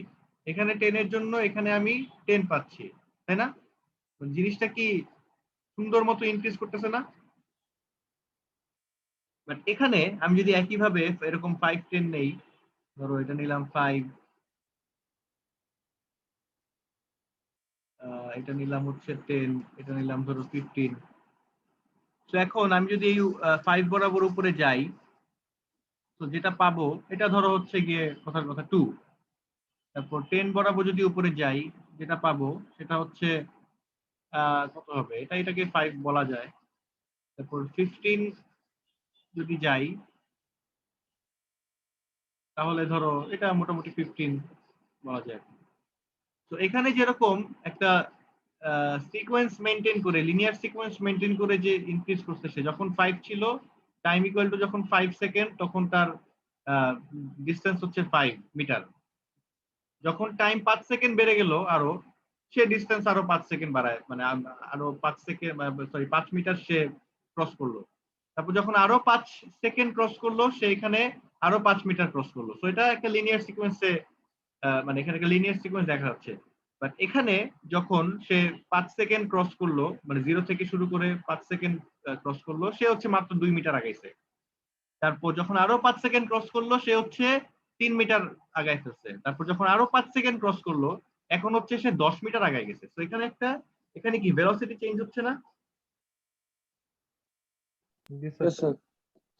এখানে 10 এর জন্য এখানে আমি 10 পাচ্ছি, তাই না? জিনিসটা কি সুন্দর মতো ইনক্রিজ করতেছে না? বাট এখানে আমি যদি একইভাবে এরকম 5 10 নেই, ধরো এটা নিলাম 5, এটা নিলাম হচ্ছে 10, এটা নিলাম ধরো 15। তো এখন আমি যদি এই 5 বরাবর উপরে যাই, তো যেটা পাবো এটা ধরো হচ্ছে গিয়ে কথার কথা 2। তারপর 10 বরাবর যদি উপরে যাই যেটা পাবো সেটা হচ্ছে কত হবে, এটাকে 5 বলা যায়। তারপর 15 যদি যাই তাহলে ধরো এটা মোটামুটি 15 বলা যায়। তো এখানে যেরকম একটা সিকোয়েন্স মেনটেন করে, লিনিয়ার সিকোয়েন্স মেনটেন করে যে ইনক্রিজ করতেছে, যখন 5 ছিল টাইম ইকুয়াল টু যখন 5 সেকেন্ড তখন তার ডিসটেন্স হচ্ছে 5 মিটার। যখন টাইম 5 সেকেন্ড বেড়ে গেল আরো, সে ডিসটেন্স আরো 5 সেকেন্ড বাড়ায়, মানে আরো 5 সেকেন্ড, সরি 5 মিটার সে ক্রস করলো। তারপর যখন আরো 5 সেকেন্ড ক্রস করলো সে এখানে আরো 5 মিটার ক্রস করলো। সো এটা একটা লিনিয়ার সিকোয়েন্সে, মানে এখানে একটা লিনিয়ার সিকোয়েন্স দেখা যাচ্ছে। বাট এখানে যখন সে 5 সেকেন্ড ক্রস করলো, মানে 0 থেকে শুরু করে 5 সেকেন্ড ক্রস করলো, সে হচ্ছে মাত্র 2 মিটার আগাইছে। তারপর যখন আরো 5 সেকেন্ড ক্রস করলো সে হচ্ছে 3 মিটার আগায় ফেলছে। তারপর যখন আরো 5 সেকেন্ড ক্রস করলো এখন হচ্ছে সে 10 মিটার আগায় গেছে। তো এখানে কি ভেলোসিটি চেঞ্জ হচ্ছে না? জি Yes, স্যার। sir.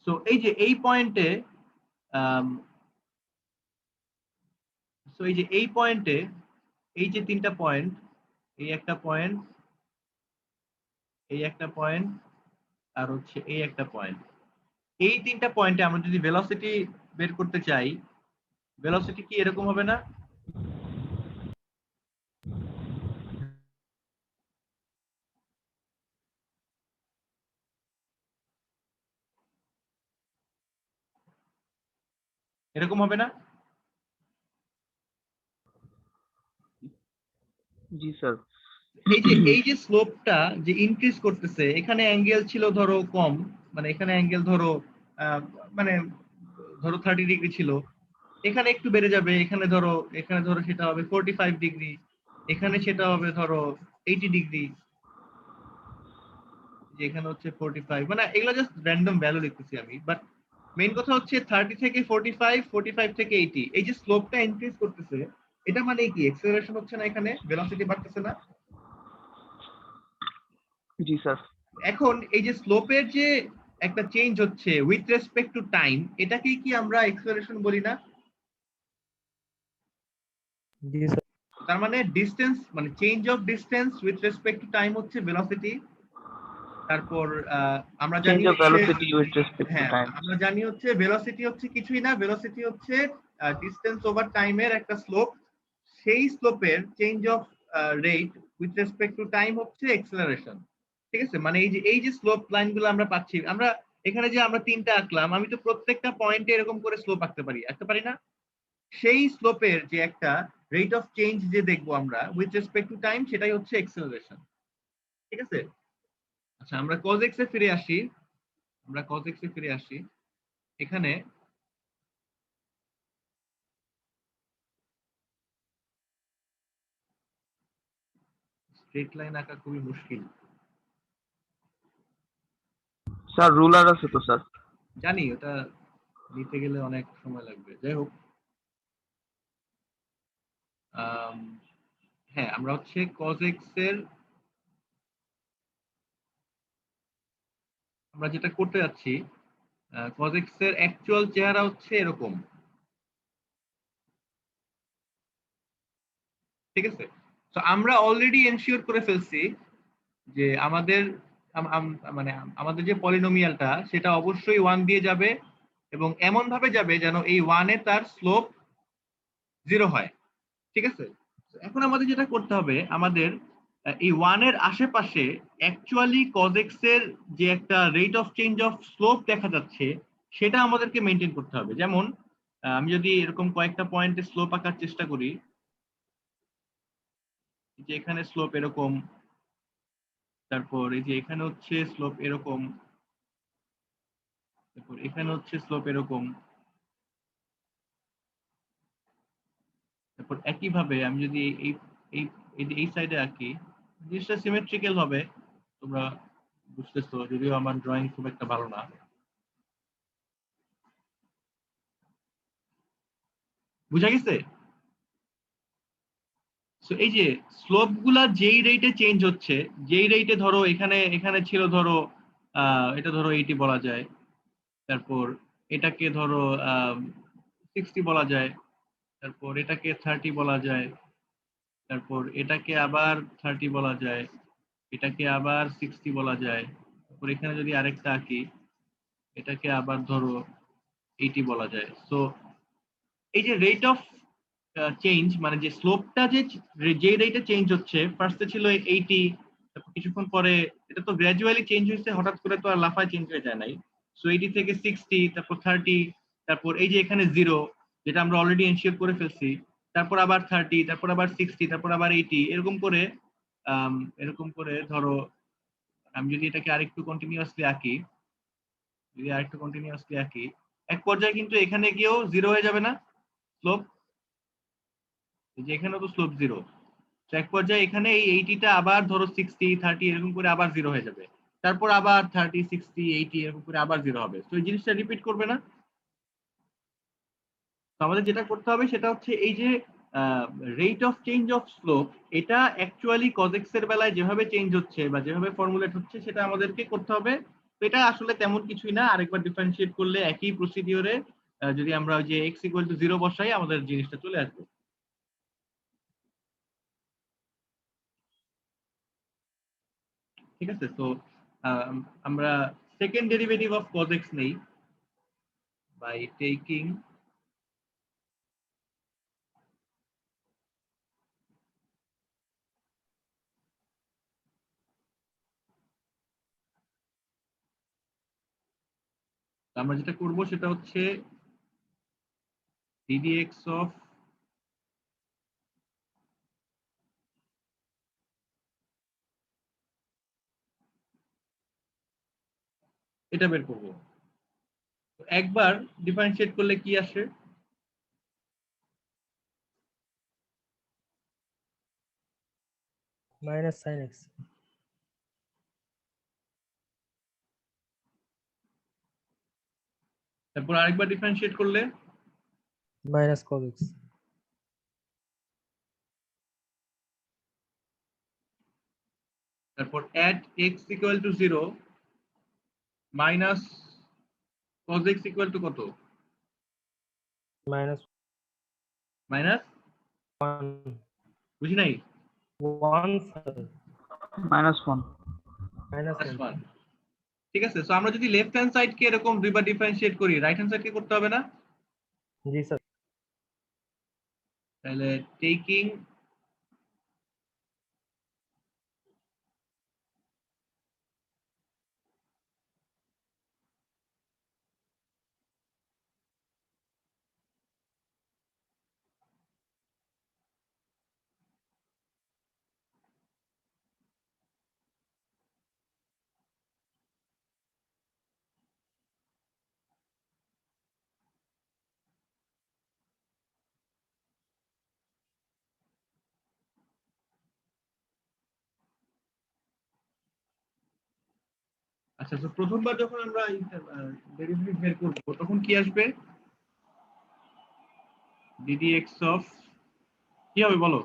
সো এই যে এই পয়েন্টে, এই যে 3টা পয়েন্ট, এই একটা পয়েন্ট, এই একটা পয়েন্ট, আর হচ্ছে এই একটা পয়েন্ট, এই 3টা পয়েন্টে আমরা যদি ভেলোসিটি বের করতে চাই, ভেলোসিটি কি এরকম হবে না? এরকম হবে না? জি স্যার। এই যে স্লোপটা যে ইনক্রিজ করতেছে, এখানে অ্যাঙ্গেল ছিল ধরো কম, মানে এখানে অ্যাঙ্গেল ধরো মানে ধরো 30 ডিগ্রি ছিল, এখানে একটু বেড়ে যাবে, এখানে ধরো সেটা হবে 45 ডিগ্রি, এখানে সেটা হবে ধরো 80 ডিগ্রি, যে এখানে হচ্ছে 45, মানে এগুলো জাস্ট র্যান্ডম ভ্যালু লিখতেছি আমি। বাট মেইন কথা হচ্ছে 30 থেকে 45, 45 থেকে 80, এই যে স্লোপটা ইনক্রিজ করতেছে, এটা মানে কি এক্সেলারেশন হচ্ছে না, এখানে ভেলোসিটি বাড়তেছে না? জি স্যার। এখন এই যে স্লোপের যে একটা চেঞ্জ হচ্ছে উইথ রেসপেক্ট টু টাইম, এটাকেই কি আমরা এক্সেলারেশন বলি না? জি স্যার। তার মানে ডিসটেন্স, মানে change of distance with respect to time হচ্ছে ভেলোসিটি। তারপর আমরা জানি চেঞ্জ অফ হচ্ছে, ভেলোসিটি উইথ রেসপেক্ট টু হ্যাঁ টাইম। আমরা জানি হচ্ছে ভেলোসিটি হচ্ছে কিছুই না, ভেলোসিটি হচ্ছে ডিসটেন্স ওভার টাইমের একটা স্লোপ। সেই স্লোপের change of rate with respect to time হচ্ছে এক্সেলারেশন। ঠিক আছে, মানে এই যে স্লোপ লাইনগুলো আমরা পাচ্ছি, আমরা এখানে যে আমরা 3টা আঁকলাম, আমি তো প্রত্যেকটা পয়েন্টে এরকম করে স্লোপ আঁকতে পারি না? সেই স্লোপের যে একটা রেট অফ চেঞ্জ যে দেখবো আমরা উইথ রেসপেক্ট টু টাইম, সেটাই হচ্ছে এক্সেলারেশন। ঠিক আছে, আচ্ছা আমরা cos x এ ফিরে আসি। এখানে স্ট্রেট লাইন আঁকা খুবই মুশকিল, স্যার রুলার আছে তো স্যার। জানি, ওটা নিতে গেলে অনেক সময় লাগবে। যাই হোক, হ্যাঁ আমরা হচ্ছে cos x এর, আমরা যেটা করতে যাচ্ছি, cos x এর অ্যাকচুয়াল চেহারা হচ্ছে এরকম। ঠিক আছে, তো আমরা অলরেডি এনশিওর করে ফেলছি যে আমাদের মানে আমাদের যে পলিনোমিয়ালটা সেটা অবশ্যই 1 দিয়ে যাবে, এবং এমন ভাবে যাবে যেন এই 1 এ তার স্লোপ 0 হয়। ঠিক আছে, এখন আমাদের যেটা করতে হবে, আমাদের এই 1 এর আশেপাশে অ্যাকচুয়ালি cos x এর যে একটা rate of change of slope দেখা যাচ্ছে, সেটা আমাদেরকে মেনটেন করতে হবে। যেমন আমি যদি এরকম কয়েকটা পয়েন্টে স্লোপ আঁকার চেষ্টা করি, যে এখানে স্লোপ এরকম, তারপর এই যে এখানে হচ্ছে স্লোপ এরকম, তারপর এখানে হচ্ছে স্লোপ এরকম, তারপর একইভাবে আমি যদি এই এই এই সাইডে আঁকি, জিনিসটা সিমেট্রিক্যাল হবে, তোমরা বুঝতেছো, যদিও আমার ড্রয়িং খুব একটা ভালো না। বুঝা গেছে? সো এই যে স্লোপ গুলা যেই রেটে চেঞ্জ হচ্ছে, যেই রেটে ধরো এখানে ছিল ধরো এটা ধরো 80 বলা যায়, তারপর এটাকে ধরো 60 বলা যায়, তারপর এটাকে 30 বলা যায়, তারপর এটাকে আবার 30 বলা যায়, এটাকে আবার 60 বলা যায়, তারপর এখানে যদি আরেকটা আঁকি এটাকে আবার ধরো 80 বলা যায়। সো এই যে রেট অফ চেঞ্জ মানে যে স্লোপটা যে রেটে চেঞ্জ হচ্ছে, ফার্স্টে ছিল 80, তারপর কিছুক্ষণ পরে এটা তো গ্র্যাজুয়ালি চেঞ্জ হয়েছে, হঠাৎ করে তো আর লাফায় চেঞ্জ হয়ে যায় নাই। সো 80 থেকে 60, তারপর 30, তারপর এই যে এখানে 0 যেটা আমরা অলরেডি এনশিওর করে ফেলছি, তারপর আবার 30, তারপর আবার 60, তারপর আবার 80, এরকম করে ধরো আমি যদি এটাকে আরেকটু কন্টিনিউয়াসলি আঁকি, এক পর্যায়ে কিন্তু এখানে গিয়েও 0 হয়ে যাবে না স্লোপ, যে এখানে তো স্লোপ 0। তো এক পর্যায়ে এখানে এই 80টা আবার ধরো 60, 30 এরকম করে আবার 0 হয়ে যাবে, তারপর আবার 30, 60, 80 এরকম করে আবার 0 হবে। তো এই জিনিসটা রিপিট করবে না। তো আমাদের যেটা করতে হবে সেটা হচ্ছে এই যে rate of change of slope, এটা অ্যাকচুয়ালি কজেক্স এর বেলায় যেভাবে চেঞ্জ হচ্ছে বা যেভাবে ফর্মুলেট হচ্ছে সেটা আমাদেরকে করতে হবে। তো এটা আসলে তেমন কিছুই না, আরেকবার ডিফারেন্সিয়েট করলে একই প্রসিডিওরে যদি আমরা ওই যে x = 0 বসাই আমাদের জিনিসটা চলে আসবে। ঠিক আছে, তো আমরা second derivative of cos x নেই বাই টেকিং আমরা যেটা করব সেটা হচ্ছে ddx অফ এটা বের করব। একবার ডিফারেন্সিয়েট করলে কি আসে? Minus sine x. তারপর আরেকবার ডিফারেন্সিয়েট করলে মাইনাস কজ এক্স। তারপর at x = 0 minus cos x = কত? Minus minus, one. বুঝি নাই। One -1 minus Plus one. 1। ঠিক আছে, সো আমরা যদি লেফট হ্যান্ড সাইড কে এরকম দুইবার ডিফারেন্সিয়েট করি, রাইট হ্যান্ড সাইড কে করতে হবে না? জি স্যার। তাহলে টেকিং আচ্ছা, তো প্রথমবার যখন আমরা ডেরিভেটিভ বের করব তখন কি আসবে? ddx অফ কি হবে বলো?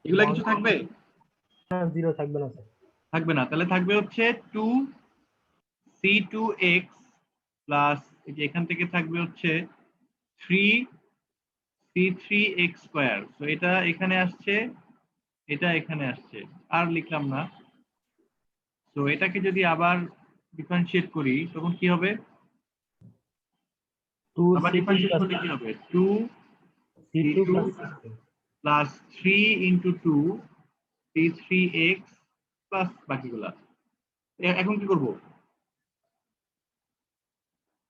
এগুলা কিছু থাকবে? জিরো থাকবে না স্যার। থাকবে না, তাহলে থাকবে হচ্ছে 2c2x প্লাস এই যে এখান থেকে থাকবে হচ্ছে 3c3x স্কয়ার। তো এটা এখানে আসছে, এটা এখানে আসছে, আর লিখলাম না। তো এটাকে যদি আবার ডিফারেন্সিয়েট করি তখন কি হবে? টু আবার সি টু ডিফারেন্সিয়েট প্লাস করলে কি হবে? 2c2 plus 3 × 2 c3x plus বাকিগুলা। এখন কি করব?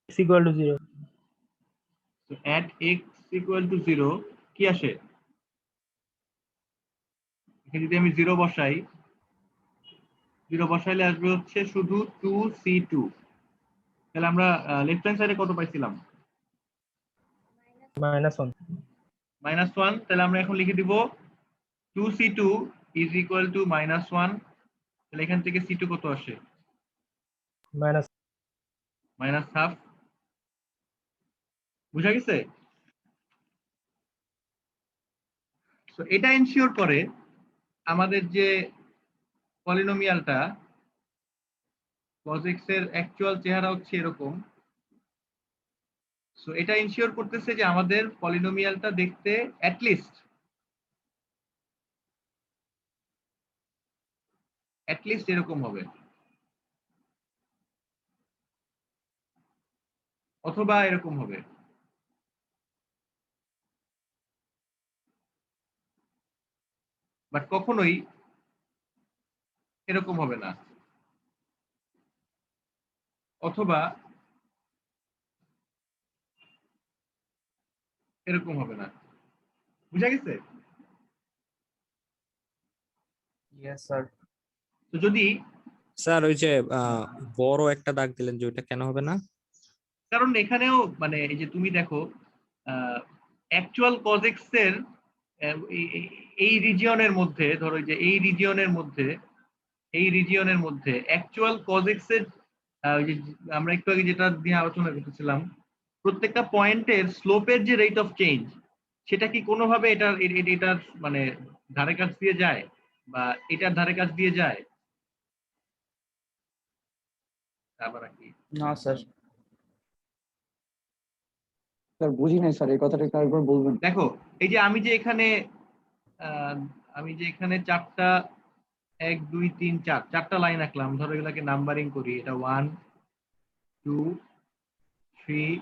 X equal to zero. তো at x = 0 কি আসে? এখানে যদি আমি 0 বসাই, 0 বসাইলে আসবে হচ্ছে শুধু 2c2। তাহলে আমরা লেফট হ্যান্ড সাইডে কত পাইছিলাম? Minus one. -1। তাহলে আমরা এখন লিখে দিব 2c2 = -1। তাহলে এখান থেকে c2 কত আসে? মাইনাস। -1/2। বুঝা গেছে? তো এটা এনশিওর করে আমাদের যে পলিনোমিয়ালটা cos x এর অ্যাকচুয়াল চেহারা হচ্ছে এরকম, সো এটা ইনশিওর করতেছে যে আমাদের পলিনোমিয়ালটা দেখতে অ্যাটলিস্ট এরকম হবে, অথবা এরকম হবে। বাট কখনোই এরকম হবে না, অথবা এরকম হবে না। বুঝা গেছে? Yes sir. তো যদি, স্যার ওই যে বড় একটা দাগ দিলেন যে ওইটা কেন হবে না? কারণ এখানেও মানে এই যে তুমি দেখো অ্যাকচুয়াল কজেক্স এর এই রিজিয়নের মধ্যে, ধরো যে এই রিজিয়নের মধ্যে অ্যাকচুয়াল কজেক্স এর ওই যে আমরা একটু আগে যেটা নিয়ে আলোচনা করতেছিলাম, প্রত্যেকটা পয়েন্টের স্লোপের যে রেট অফ চেঞ্জ সেটা কি কোনোভাবে এটার মানে ধারে কাছ দিয়ে যায়, বা এটার ধারে কাছ দিয়ে যায়? আবার কি না স্যার। স্যার বুঝি নাই স্যার, এই কথাটা একবার বলবেন? দেখো, এই যে আমি যে এখানে চারটা 1 2 3 4 চারটা লাইন আঁকলাম, ধরো এগুলাকে নাম্বারিং করি, এটা 1 2 3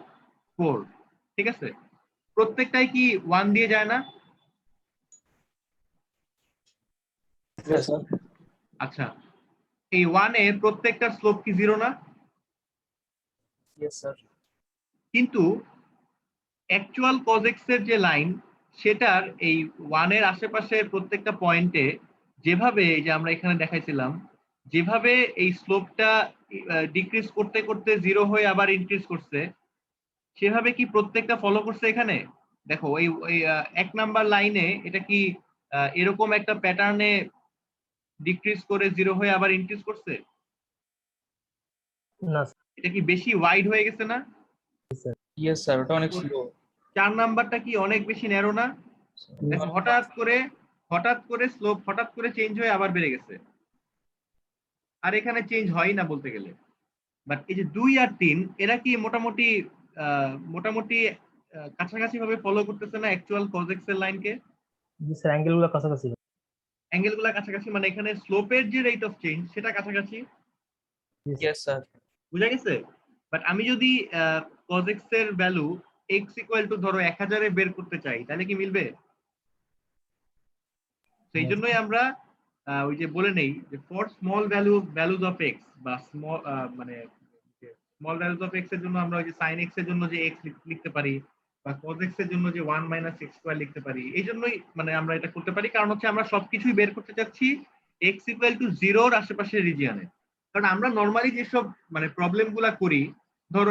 4, ঠিক আছে? প্রত্যেকটাই কি 1 দিয়ে যায় না? Yes, sir. আচ্ছা, এই 1 এর প্রত্যেকটার স্লোপ কি 0 না? Yes sir. কিন্তু অ্যাকচুয়াল কজেক্স এর যে লাইন, সেটার এই 1 এর আশেপাশে প্রত্যেকটা পয়েন্টে যেভাবে এই যে আমরা এখানে দেখাইছিলাম, যেভাবে এই স্লোপটা ডিক্রিজ করতে করতে 0 হয়ে আবার ইনক্রিজ করছে, সেভাবে কি প্রত্যেকটা ফলো করছে এখানে? দেখো এই 1 নাম্বার লাইনে এটা কি এরকম একটা প্যাটার্নে ডিক্রিজ করে 0 হয়ে আবার ইনক্রিজ করছে? না এটা কি বেশি ওয়াইড হয়ে গেছে না? ইয়েস স্যার, ওটা অনেক স্লো। 4 নাম্বারটা কি অনেক বেশি ন্যারো না? দেখো হঠাৎ করে স্লোপ হঠাৎ করে চেঞ্জ হয়ে আবার বেড়ে গেছে, আর এখানে চেঞ্জ হয় না বলতে গেলে। বাট এই যে 2 আর 3 এরা কি মোটামুটি কাছাকাছি ভাবে ফলো করতেছে না অ্যাকচুয়াল কজেক্স এর লাইনকে? জি স্যার, অ্যাঙ্গেলগুলো কাছাকাছি। অ্যাঙ্গেলগুলো কাছাকাছি মানে এখানে স্লোপের যে রেট অফ চেঞ্জ সেটা কাছাকাছি। Yes sir. বুঝা গেছে? বাট আমি যদি কজেক্স এর ভ্যালু x ইকুয়াল টু ধরো 1000 এ বের করতে চাই, তাহলে কি মিলবে? সেই জন্যই আমরা ওই যে বলে নেই যে for small values of x, বা মানে স্মল ভ্যালুজ অফ x এর জন্য আমরা ওই যে sin x এর জন্য যে x লিখতে পারি, বা cos x এর জন্য যে 1 মাইনাস x স্কয়ার লিখতে পারি। এই জন্যই মানে আমরা এটা করতে পারি, কারণ হচ্ছে আমরা সবকিছুই বের করতে চাচ্ছি x ইকুয়াল টু 0 এর আশেপাশের রিজিয়নে। কারণ আমরা নরমালি যেসব মানে প্রবলেম গুলা করি, ধরো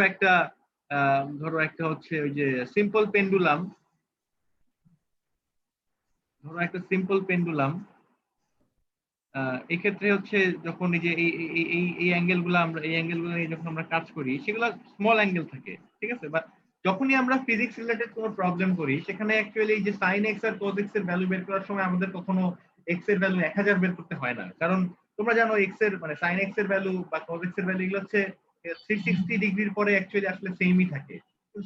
একটা হচ্ছে ওই যে সিম্পল পেন্ডুলাম, এক্ষেত্রে হচ্ছে যখন এই যে এই অ্যাঙ্গেলগুলো নিয়ে যখন আমরা কাজ করি, সেগুলো স্মল অ্যাঙ্গেল থাকে, ঠিক আছে? বাট যখনই আমরা ফিজিক্স রিলেটেড কোনো প্রবলেম করি, সেখানে অ্যাকচুয়ালি এই যে sin x আর cos x এর ভ্যালু বের করার সময় আমাদের কখনো x এর ভ্যালু 1000 বের করতে হয় না, কারণ তোমরা জানো x এর মানে sin x এর ভ্যালু বা cos x এর ভ্যালু এগুলো হচ্ছে 360 ডিগ্রির পরে অ্যাকচুয়ালি আসলে সেমই থাকে।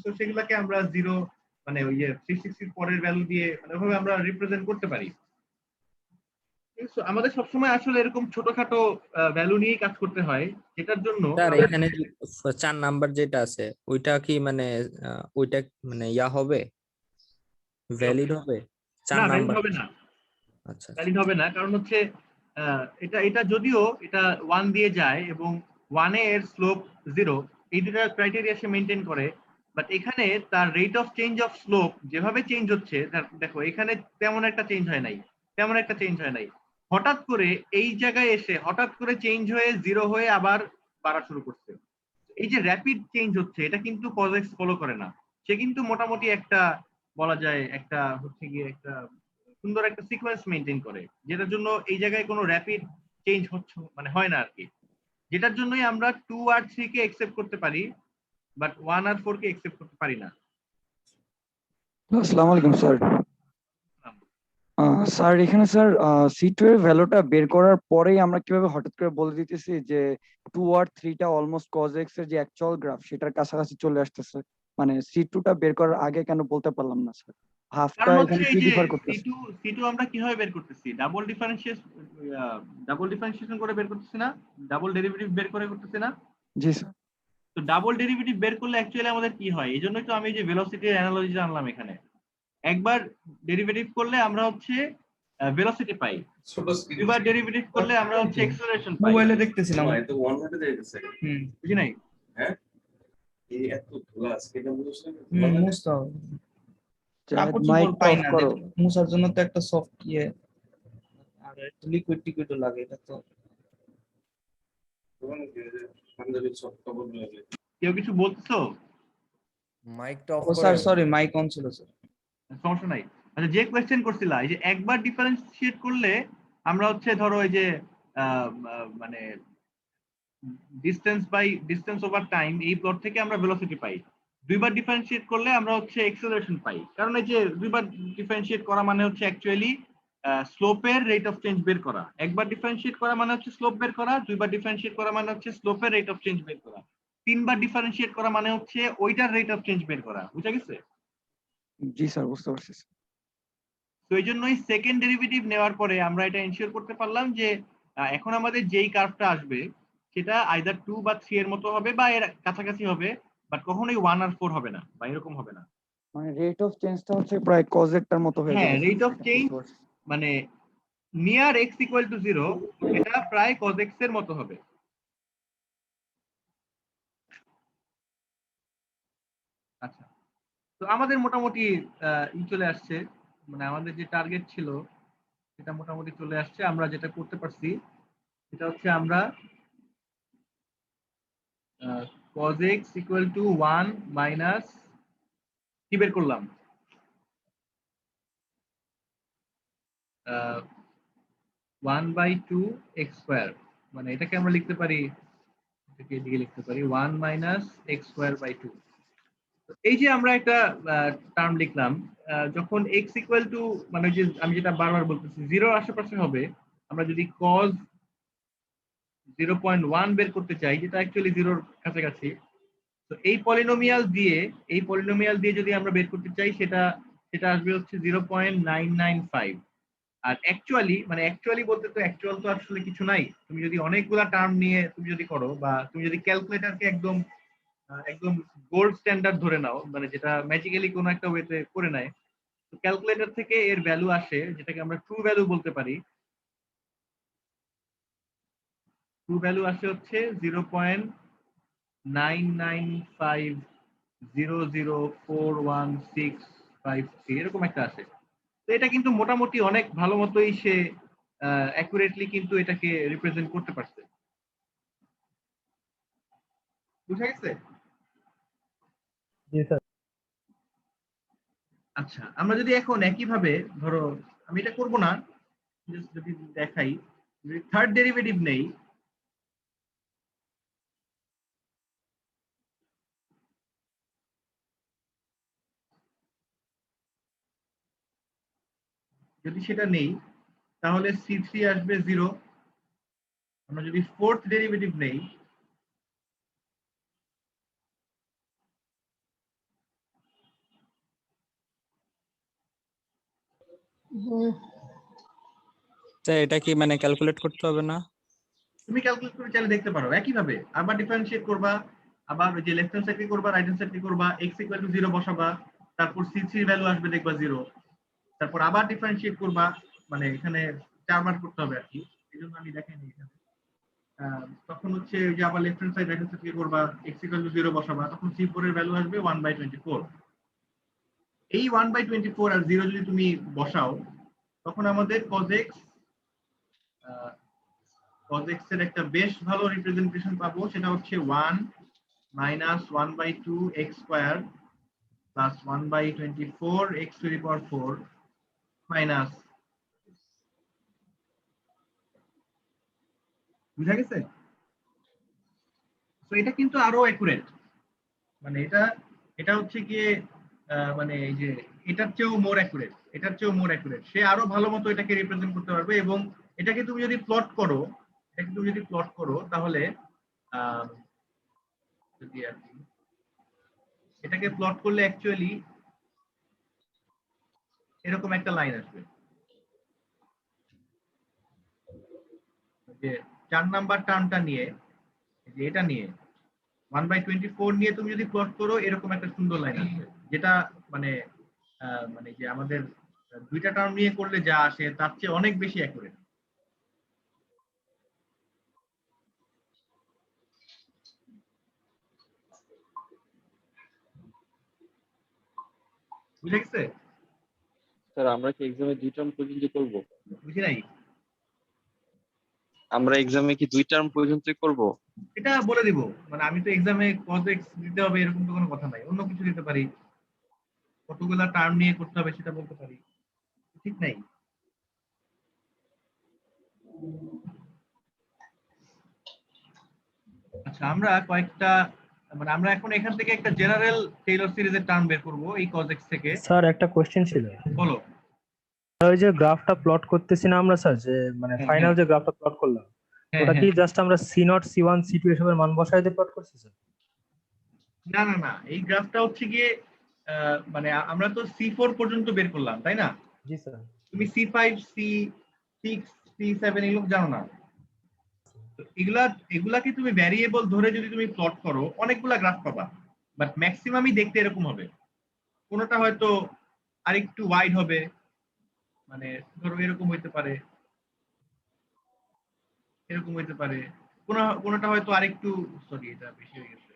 তো সেগুলোকে আমরা 0 মানে ওই যে 360 পরের ভ্যালু দিয়ে মানে ওইভাবে আমরা রিপ্রেজেন্ট করতে পারি। আমাদের সবসময় আসলে এরকম ছোটখাটো ভ্যালু নিয়েই কাজ করতে হয়, যেটার জন্য স্যার এখানে 4 নাম্বার যেটা আছে ওইটা কি মানে ওইটা মানে ইয়া হবে, ভ্যালিড হবে? 4 না, ভ্যালিড নাম্বার? হবে না, আচ্ছা ভ্যালিড হবে না, কারণ হচ্ছে এটা যদিও এটা 1 দিয়ে যায় এবং 1 এর স্লোপ 0, এই দুটো ক্রাইটেরিয়া সে মেনটেন করে, বাট এখানে তার rate of change of slope যেভাবে চেঞ্জ হচ্ছে, দেখো এখানে তেমন একটা চেঞ্জ হয় নাই, হঠাৎ করে এই জায়গায় এসে হঠাৎ করে চেঞ্জ হয়ে 0 হয়ে আবার বাড়া শুরু করছে। এই যে র্যাপিড চেঞ্জ হচ্ছে, এটা কিন্তু কজেক্স ফলো করে না। সে কিন্তু মোটামুটি একটা বলা যায় একটা হচ্ছে গিয়ে একটা সুন্দর একটা সিকোয়েন্স মেনটেন করে, যেটার জন্য এই জায়গায় কোনো র্যাপিড চেঞ্জ হচ্ছে মানে হয় না আর কি, যেটার জন্যই আমরা 2 আর 3 কে একসেপ্ট করতে পারি, বাট 1 আর 4 কে একসেপ্ট করতে পারি না। আসসালামু আলাইকুম স্যার। স্যার এখানে স্যার C2 এর ভ্যালুটা বের করার পরেই আমরা কিভাবে হঠাৎ করে বলে দিতেছি যে 2 আর 3টা অলমোস্ট cos x এর যে অ্যাকচুয়াল গ্রাফ সেটার কাছাকাছি চলে আসতেছে? মানে C2 টা বের করার আগে কেন বলতে পারলাম না স্যার? হাফটা কারণ হচ্ছে এখানে এই কি যে ডিফার করতেছে? C2 আমরা কিভাবে বের করতেছি? ডাবল ডিফারেন্সিয়েশন করে বের করতেছি না? ডাবল ডেরিভেটিভ বের করে করতেছি না? জি স্যার। তো ডাবল ডেরিভেটিভ বের করলে অ্যাকচুয়ালি আমাদের কি হয়? এই জন্যই তো আমি এই যে ভেলোসিটির অ্যানালজি আনলাম এখানে। একবার ডেরিভেটিভ করলে আমরা হচ্ছে ভেলোসিটি পাই, দুইবার ডেরিভেটিভ করলে আমরা হচ্ছে অ্যাক্সেলারেশন পাই। মোবাইলে দেখতেছিলাম। বুঝি নাই? মুছতে হবে। জাহেদ কাপড় মাইক চোপড় পাই অফ না, করো। মুছার জন্য তো একটা সফট আর একটু লিকুইড টিকুইডও লাগে, এটা তো কেউ কিছু বলছো? মাইকটা অফ ও স্যার সরি মাইক অন ছিল স্যার। সমস্যা নাই। আচ্ছা, যে কোয়েশ্চেন করছিলা, এই যে একবার ডিফারেন্সিয়েট করলে আমরা হচ্ছে ধরো এই যে মানে ডিসটেন্স ওভার টাইম এই প্লট থেকে আমরা ভেলোসিটি পাই। দুইবার ডিফারেন্সিয়েট করলে আমরা হচ্ছে অ্যাক্সেলারেশন পাই। কারণ এই যে দুইবার ডিফারেন্সিয়েট করা মানে হচ্ছে অ্যাকচুয়ালি স্লোপের রেট অফ চেঞ্জ বের করা। একবার ডিফারেন্সিয়েট করা মানে হচ্ছে স্লোপ বের করা, দুইবার ডিফারেন্সিয়েট করা মানে হচ্ছে স্লোপের রেট অফ চেঞ্জ বের করা, তিনবার ডিফারেন্সিয়েট করা মানে হচ্ছে ওইটার রেট অফ চেঞ্জ বের করা। বুঝা গেছে? জি স্যার, বুঝতে পারছি স্যার। তো এই জন্যই সেকেন্ড ডেরিভেটিভ নেওয়ার পরে আমরা এটা এনশিওর করতে পারলাম যে এখন আমাদের যেই কার্ভটা আসবে সেটা আইদার 2 বা 3 এর মতো হবে বা এর কাছাকাছি হবে, বাট কখনোই 1 আর 4 হবে না বা এরকম হবে না। মানে রেট অফ চেঞ্জটা হচ্ছে প্রায় কজেরটার মতো হয়ে হ্যাঁ, যাবে। রেট অফ চেঞ্জ মানে নিয়ার x ইকুয়াল টু 0 এটা প্রায় cos x এর মতো হবে। আচ্ছা, তো আমাদের মোটামুটি চলে আসছে, মানে আমাদের যে টার্গেট ছিল সেটা মোটামুটি চলে আসছে। আমরা যেটা করতে পারছি সেটা হচ্ছে আমরা cos x equal to 1 minus কি বের করলাম? 1/2 x স্কয়ার, মানে এটাকে আমরা লিখতে পারি, এটাকে এদিকে লিখতে পারি 1 মাইনাস x স্কয়ার বাই 2। এই যে আমরা একটা টার্ম লিখলাম, যখন x ইকুয়াল টু মানে যে আমি যেটা বারবার বলতেছি 0 আশেপাশে হবে, আমরা যদি cos 0.1 বের করতে চাই যেটা অ্যাকচুয়ালি 0 কাছাকাছি, তো এই পলিনোমিয়াল দিয়ে যদি আমরা বের করতে চাই সেটা আসবে হচ্ছে 0.995। আর অ্যাকচুয়ালি বলতে তো অ্যাকচুয়াল তো আসলে কিছু নাই। তুমি যদি অনেকগুলা টার্ম নিয়ে তুমি যদি করো বা তুমি যদি ক্যালকুলেটরকে একদম গোল্ড স্ট্যান্ডার্ড ধরে নাও, মানে যেটা ম্যাজিক্যালি কোনো একটা ওয়েতে করে নেয়, তো ক্যালকুলেটর থেকে এর ভ্যালু আসে যেটাকে আমরা ট্রু ভ্যালু বলতে পারি। ট্রু ভ্যালু আসে হচ্ছে 0.995004165 এরকম একটা আসে। তো এটা কিন্তু মোটামুটি অনেক ভালো মতোই সে অ্যাকুরেটলি কিন্তু এটাকে রিপ্রেজেন্ট করতে পারছে। বুঝা গেছে? জি স্যার। আচ্ছা, আমরা যদি এখন একইভাবে ধরো, আমি এটা করব না, just যদি দেখাই, যদি থার্ড ডেরিভেটিভ নেই, যদি সেটা নেই তাহলে c3 আসবে 0। আমরা যদি ফোর্থ ডেরিভেটিভ নেই, এটা কি মানে ক্যালকুলেট করতে হবে না? তুমি ক্যালকুলেট করে চাইলে দেখতে পারো। একইভাবে আবার ডিফারেন্সিয়েট করবা, আবার ওই যে লেফট হ্যান্ড সাইডে করবা, রাইট হ্যান্ড সাইডে করবা, x ইকুয়াল টু 0 বসাবা, তারপর c3 এর ভ্যালু আসবে দেখবা 0, তারপর আবার ডিফারেন্সিয়েট করবা, মানে এখানে 4 বার করতে হবে আর কি, এইজন্য আমি দেখাইনি এখানে। তখন হচ্ছে ওই যে আবার left hand side right hand side থেকে করবা, x ইকুয়াল টু 0 বসাবা, তখন c4 এর ভ্যালু আসবে 1/24। এই 1/24 আর 0 যদি তুমি বসাও তখন আমাদের cos x এর একটা বেশ ভালো রিপ্রেজেন্টেশন পাবো, সেটা হচ্ছে 1 minus 1/2 x square plus 1/24 x to the power 4 minus. বুঝা গেছে? তো এটা কিন্তু আরো অ্যাকুরেট, মানে এটা হচ্ছে গিয়ে মানে এই যে এটার চেয়েও মোর অ্যাকুরেট, সে আরো ভালো মতো এটাকে রিপ্রেজেন্ট করতে পারবে। এবং এটাকে তুমি যদি প্লট করো তাহলে যদি আর কি এটাকে প্লট করলে অ্যাকচুয়ালি এরকম একটা লাইন আসবে, যে 4 নাম্বার টার্মটা নিয়ে, যে এটা নিয়ে 1/24 নিয়ে তুমি যদি প্লট করো এরকম একটা সুন্দর লাইন আসবে, যেটা মানে মানে যে আমাদের দুইটা টার্ম নিয়ে করলে যা আসে তার চেয়ে অনেক বেশি অ্যাকুরেট। বুঝে গেছে? স্যার আমরা কি এক্সামে 2 টার্ম পর্যন্ত করব? বুঝি নাই? আমরা এক্সামে কি 2 টার্ম পর্যন্ত করব? এটা বলে দিব, মানে আমি তো এক্সামে cos x দিতে হবে এরকম তো কোনো কথা নাই, অন্য কিছু দিতে পারি, কতগুলা টার্ম নিয়ে করতে হবে সেটা বলতে পারি, ঠিক নাই? আচ্ছা, আমরা কয়েকটা মানে আমরা এখন এখান থেকে একটা জেনারেল টেইলর সিরিজের টার্ম বের করব এই cos x থেকে। স্যার একটা কোশ্চেন ছিল, বলো। ওই যে গ্রাফটা প্লট করতেছি না আমরা স্যার, যে মানে হ্যাঁ, ফাইনাল হ্যাঁ। যে গ্রাফটা প্লট করলাম, হ্যাঁ, ওটা কি হ্যাঁ। জাস্ট আমরা C0 C1 C2 এসবের মান বসায় দিয়ে প্লট করছি স্যার? না না না, এই গ্রাফটা হচ্ছে গিয়ে মানে আমরা তো C4 পর্যন্ত বের করলাম, তাই না? জি স্যার। তুমি C5 C6 C7 এগুলো জানো না? তো এগুলাকে তুমি ভ্যারিয়েবল ধরে যদি তুমি প্লট করো অনেকগুলা গ্রাফ পাবা, বাট ম্যাক্সিমামই দেখতে এরকম হবে। কোনোটা হয়তো আরেকটু ওয়াইড হবে, মানে ধরো এরকম হইতে পারে, এরকম হইতে পারে, কোনোটা হয়তো আরেকটু, সরি এটা বেশি হয়ে গেছে,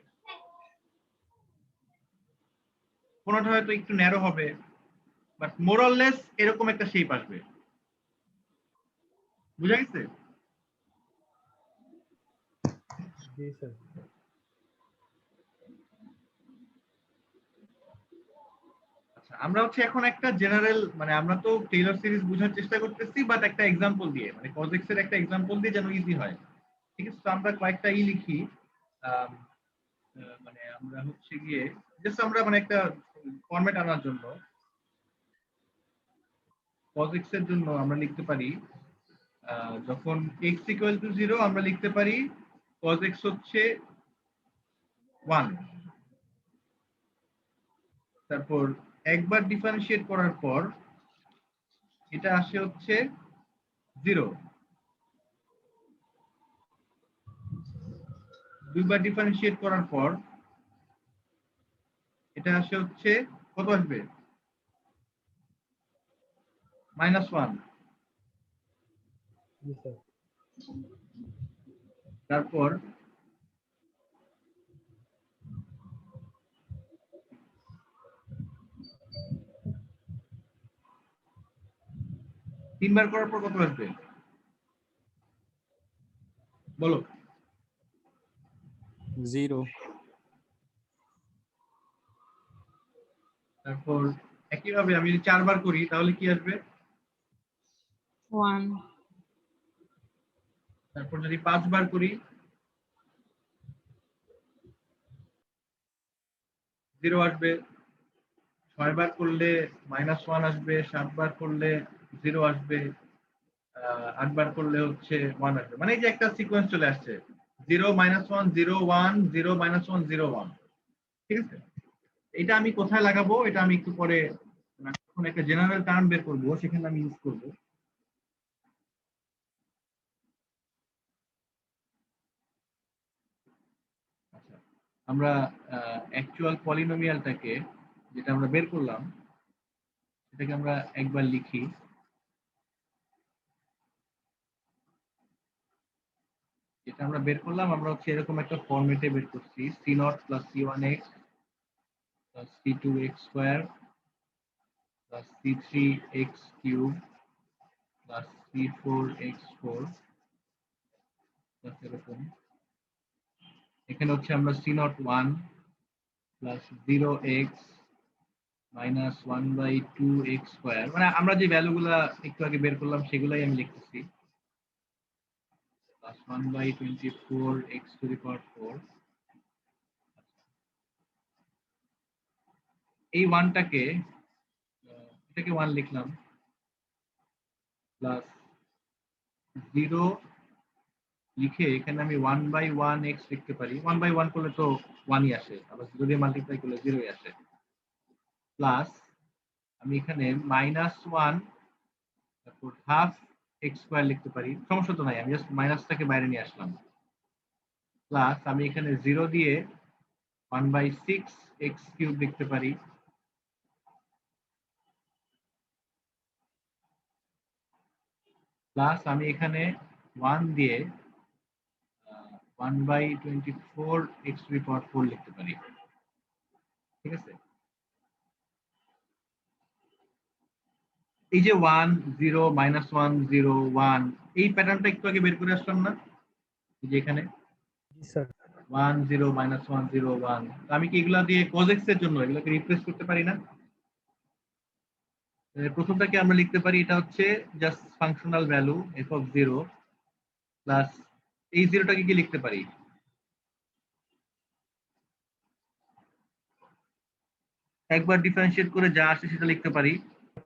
কোনোটা হয়তো একটু ন্যারো হবে, বাট মোরলেস এরকম একটা শেপ আসবে। বুঝা গেছে? জি স্যার। আচ্ছা, আমরা হচ্ছে এখন একটা জেনারেল, মানে আমরা তো টেইলর সিরিজ বোঝার চেষ্টা করতেছি, বাট একটা এক্সাম্পল দিয়ে, মানে cos x এর একটা এক্সাম্পল দিয়ে যেন ইজি হয়। ঠিক আছে, তো আমরা কয়েকটা লিখি। আম, মানে আমরা হচ্ছে গিয়ে জাস্ট আমরা মানে একটা ফরম্যাট আনার জন্য cos x এর জন্য আমরা লিখতে পারি, যখন x ইকুয়াল টু 0 আমরা লিখতে পারি cos x হচ্ছে 1। তারপর একবার ডিফারেন্সিয়েট করার পর এটা আসে হচ্ছে 0, দুইবার ডিফারেন্সিয়েট করার পর এটা আসে হচ্ছে কত আসবে, -1। জি স্যার। তারপর তিনবার করার পর কত আসবে বলো? 0। তারপর একইভাবে আমি যদি 4 বার করি তাহলে কি আসবে? 1। তারপর যদি 5 বার করি 0 আসবে, 6 বার করলে -1 আসবে, 7 বার করলে 0 আসবে, 8 বার করলে হচ্ছে 1 আসবে। মানে এই যে একটা সিকোয়েন্স চলে আসছে, 0 -1 0 1 0 -1 0 1। ঠিক আছে, এটা আমি কোথায় লাগাবো এটা আমি একটু পরে যখন একটা জেনারেল টার্ম বের করবো সেখানে আমি ইউজ করবো। আচ্ছা, আমরা অ্যাকচুয়াল পলিনোমিয়ালটাকে যেটা আমরা বের করলাম সেটাকে আমরা একবার লিখি। যেটা আমরা বের করলাম আমরা হচ্ছে এরকম একটা ফরম্যাটে বের করছি, c0 + c1x + c2x square + c3x³ + c4x4 এরকম। এখানে হচ্ছে আমরা c0 1 + 0x - 1/2x², মানে আমরা যে ভ্যালুগুলা একটু আগে বের করলাম সেগুলাই আমি লিখতেছি, +1/24x⁴। এই 1টাকে এটাকে 1 লিখলাম, প্লাস 0 লিখে এখানে আমি 1/1 x লিখতে পারি। 1/1 করলে তো 1ই আসে, আবার 0 দিয়ে মাল্টিপ্লাই করলে 0ই আসে। প্লাস আমি এখানে -1 তারপর হাফ x স্কয়ার লিখতে পারি, সমস্যা তো নাই, আমি জাস্ট মাইনাসটাকে বাইরে নিয়ে আসলাম। প্লাস আমি এখানে 0 দিয়ে 1/6 x কিউব লিখতে পারি। প্লাস আমি এখানে 1 দিয়ে 1/24 x টু দি পাওয়ার 4 লিখতে পারি। ঠিক আছে, এই যে 1 0 -1 0 1 এই প্যাটার্নটা একটু আগে বের করে আসলাম না, এই যে এখানে জি স্যার। 1 0 -1 0 1, আমি কি এগুলা দিয়ে cos x এর জন্য এগুলোকে রিপ্লেস করতে পারি না? প্রথমটাকে আমরা লিখতে পারি, এটা হচ্ছে just functional value f of 0 plus এই 0টাকে কি লিখতে পারি, একবার ডিফারেন্সিয়েট করে যা আসে সেটা লিখতে পারি।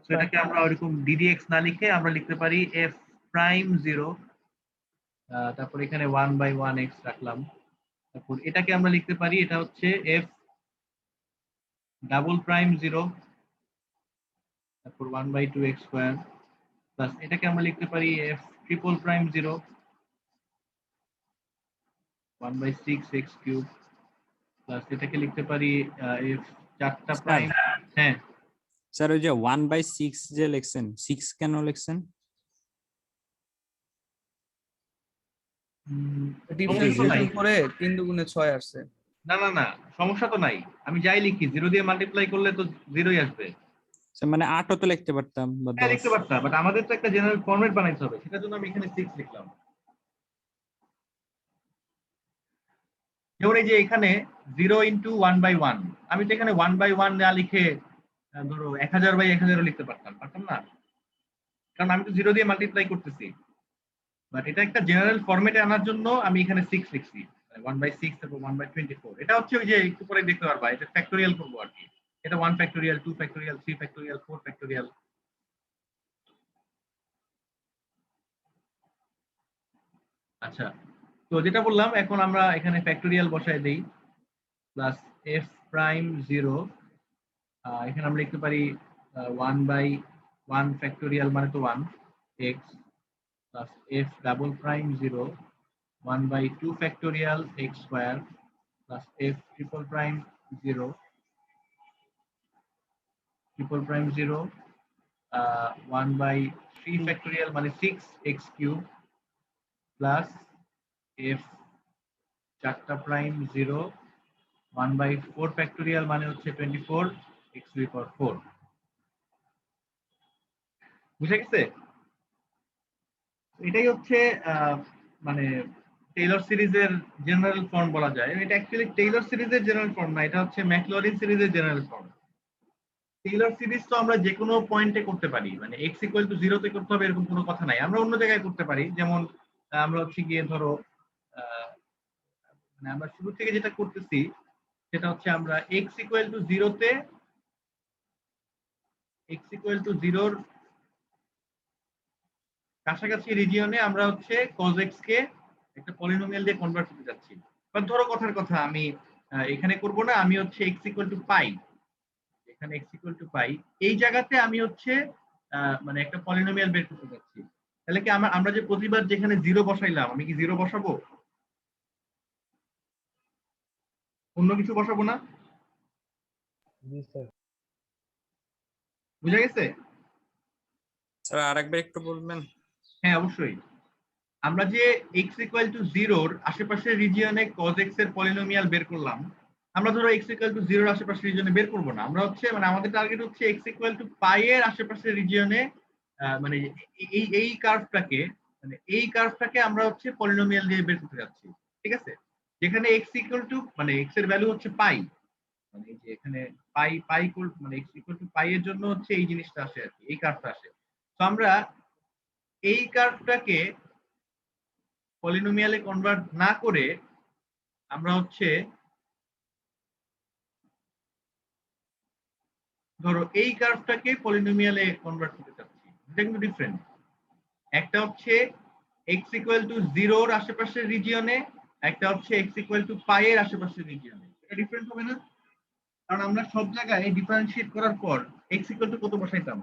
তো এটাকে আমরা ওইরকম ddx না লিখে আমরা লিখতে পারি f প্রাইম 0, তারপর এখানে 1/1 x রাখলাম। তারপর এটাকে আমরা লিখতে পারি, এটা হচ্ছে f ডাবল প্রাইম 0, তারপর 1/2 x স্কয়ার, প্লাস এটাকে আমরা লিখতে পারি f triple prime 0, 1/6 x cube, plus এটাকে লিখতে পারি f চারটা প্রাইম। হ্যাঁ স্যার, ওই যে 1/6 যে লিখছেন, 6 কেন লিখছেন? সমস্যা তো নাই। ডিফারেন্সিয়েশন করে 3 দুগুণে 6 আসছে। না না না, সমস্যা তো নাই, আমি যাই লিখি 0 দিয়ে মাল্টিপ্লাই করলে তো 0ই আসবে। স্যার, মানে 8ও তো লিখতে পারতাম বা হ্যাঁ 10। লিখতে পারতাম, বাট আমাদের তো একটা জেনারেল ফরম্যাট বানাইতে হবে, সেটার জন্য আমি এখানে 6 লিখলাম। যেমন এই যে এখানে 0 ইন্টু 1/1, আমি তো এখানে 1/1 না লিখে ধরো 1000/1000 লিখতে পারতাম, পারতাম না? কারণ আমি তো 0 দিয়ে মাল্টিপ্লাই করতেছি। বাট এটা একটা জেনারেল ফরম্যাটে আনার জন্য আমি এখানে 6 লিখছি, 1/6 তারপর 1/24। এটা হচ্ছে ওই যে একটু পরে দেখতে পারবা, এটা ফ্যাক্টোরিয়াল করবো আর কি। এটা 1 ফ্যাক্টোরিয়াল, 2 ফ্যাক্টোরিয়াল, 3 ফ্যাক্টোরিয়াল, 4 ফ্যাক্টোরিয়াল। আচ্ছা, তো যেটা বললাম, এখন আমরা এখানে ফ্যাক্টোরিয়াল বসায় দেই। প্লাস f প্রাইম 0, এখানে আমরা লিখতে পারি 1/1 ফ্যাক্টোরিয়াল মানে তো 1 x, plus f double prime 0, 1/2 factorial x square, plus f triple prime 0, 1/3 factorial মানে 6 x কিউব, প্লাস f চারটা প্রাইম 0, 1/4 ফ্যাক্টোরিয়াল মানে হচ্ছে 24 x টু দি পাওয়ার 4। বুঝে গেছে? এটাই হচ্ছে মানে টেইলর সিরিজের জেনারেল ফর্ম বলা যায়। এটা অ্যাকচুয়ালি টেইলর সিরিজের জেনারেল ফর্ম না, এটা হচ্ছে ম্যাকলরিন সিরিজের জেনারেল ফর্ম। টেইলর সিরিজ তো আমরা যে কোনো পয়েন্টে করতে পারি, মানে x ইকুয়াল টু 0 তে করতে হবে এরকম কোনো কথা নাই, আমরা অন্য জায়গায় করতে পারি। যেমন আমরা হচ্ছে গিয়ে ধরো মানে আমরা শুরু থেকে যেটা করতেছি সেটা হচ্ছে আমরা x ইকুয়াল টু 0 তে x ইকুয়াল টু 0 কাছাকাছি রিজিয়নে আমরা হচ্ছে cos x কে একটা পলিনোমিয়াল দিয়ে কনভার্ট করতে যাচ্ছি। বা ধরো কথার কথা আমি এখানে করব না, আমি হচ্ছে x ইকুয়াল টু পাই, এখানে x ইকুয়াল টু পাই এই জায়গাতে আমি হচ্ছে মানে একটা পলিনোমিয়াল বের করতে যাচ্ছি। তাহলে কি আমরা যে প্রতিবার যেখানে 0 বসাইলাম, আমি কি 0 বসাবো, অন্য কিছু বসাবো না? জি স্যার। বুঝা গেছে? স্যার, আরেকবার একটু বলবেন? হ্যাঁ অবশ্যই। আমরা যে x ইকুয়াল টু 0 এর আশেপাশের রিজিয়নে cos x এর পলিনোমিয়াল বের করলাম, আমরা ধরো x ইকুয়াল টু 0 এর আশেপাশের রিজিয়নে বের করব না, আমরা হচ্ছে মানে আমাদের টার্গেট হচ্ছে x ইকুয়াল টু পাই এর আশেপাশের রিজিয়নে মানে এই কার্ভটাকে, মানে এই কার্ভটাকে আমরা হচ্ছে পলিনোমিয়াল দিয়ে বের করতে যাচ্ছি। ঠিক আছে, যেখানে x ইকুয়াল টু মানে x এর ভ্যালু হচ্ছে পাই, মানে এই যে এখানে পাই পাই মানে x ইকুয়াল টু পাই এর জন্য হচ্ছে এই জিনিসটা আসে আর কি, এই কার্ভটা আসে। তো আমরা এই কার্ভটাকে পলিনোমিয়ালে কনভার্ট না করে আমরা হচ্ছে ধরো এই কার্ভটাকে পলিনোমিয়ালে কনভার্ট করতে চাচ্ছি। এটা কিন্তু ডিফারেন্ট। একটা হচ্ছে এক্স ইকুয়াল টু 0 এর আশেপাশের রিজিয়নে, একটা হচ্ছে এক্স ইকুয়াল টু পাই এর আশেপাশের রিজিয়নে। এটা ডিফারেন্ট হবে না? কারণ আমরা সব জায়গায় ডিফারেন্সিয়েট করার পর এক্স ইকুয়াল টু কত বসাইতাম?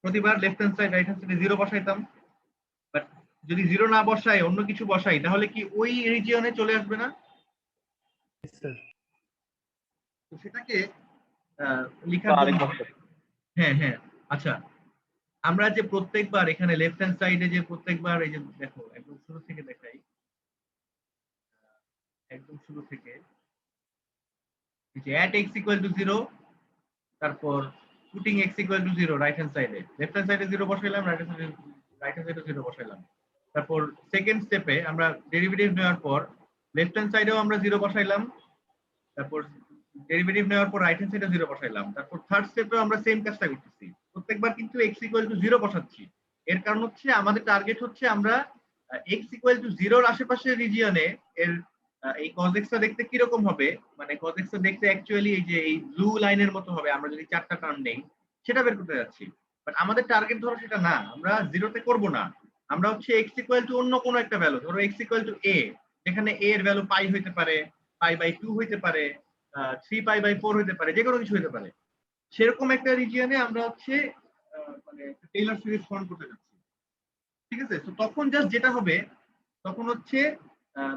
প্রতিবার left hand side right hand সাইডে 0 বসাইতাম। বাট যদি 0 না বসাই অন্য কিছু বসাই তাহলে কি ওই রিজিয়নে চলে আসবে না? তো সেটাকে লেখার জন্য হ্যাঁ হ্যাঁ আচ্ছা, আমরা যে প্রত্যেকবার এখানে লেফট হ্যান্ড সাইডে যে প্রত্যেকবার এই যে দেখো একদম শুরু থেকে দেখাই, একদম শুরু থেকে এই যে at x equal to 0, তারপর putting x equal to 0 right hand সাইডে, লেফট হ্যান্ড সাইডে 0 বসাইলাম, রাইট হ্যান্ড সাইডে 0 বসাইলাম। তারপর সেকেন্ড স্টেপে আমরা ডেরিভেটিভ নেওয়ার পর লেফট হ্যান্ড সাইডেও আমরা 0 বসাইলাম, তারপর ডেরিভেটিভ নেওয়ার পর রাইট হ্যান্ড সাইডে 0 বসাইলাম। তারপর থার্ড স্টেপেও আমরা সেম কাজটা করতেছি, প্রত্যেকবার কিন্তু x ইকুয়াল টু 0 বসাচ্ছি। এর কারণ হচ্ছে আমাদের টার্গেট হচ্ছে আমরা x ইকুয়াল টু 0 এর আশেপাশের রিজিয়নে এর এই cos x টা দেখতে কি রকম হবে, মানে cos x টা দেখতে অ্যাকচুয়ালি এই যে এই ব্লু লাইনের মতো হবে আমরা যদি চারটা টার্ম নেই, সেটা বের করতে যাচ্ছি। বাট আমাদের টার্গেট ধরো সেটা না, আমরা 0 তে করব না, আমরা হচ্ছে x ইকুয়াল টু অন্য কোনো একটা ভ্যালু, ধরো x ইকুয়াল টু a, যেখানে a এর ভ্যালু পাই হইতে পারে, পাই বাই 2 হইতে পারে, 3 পাই বাই 4 হইতে পারে, যে কোনো কিছু হইতে পারে। সেরকম একটা রিজিয়নে আমরা হচ্ছে মানে টেইলর সিরিজ ফর্ম করতে যাচ্ছি, ঠিক আছে? তো তখন জাস্ট যেটা হবে তখন হচ্ছে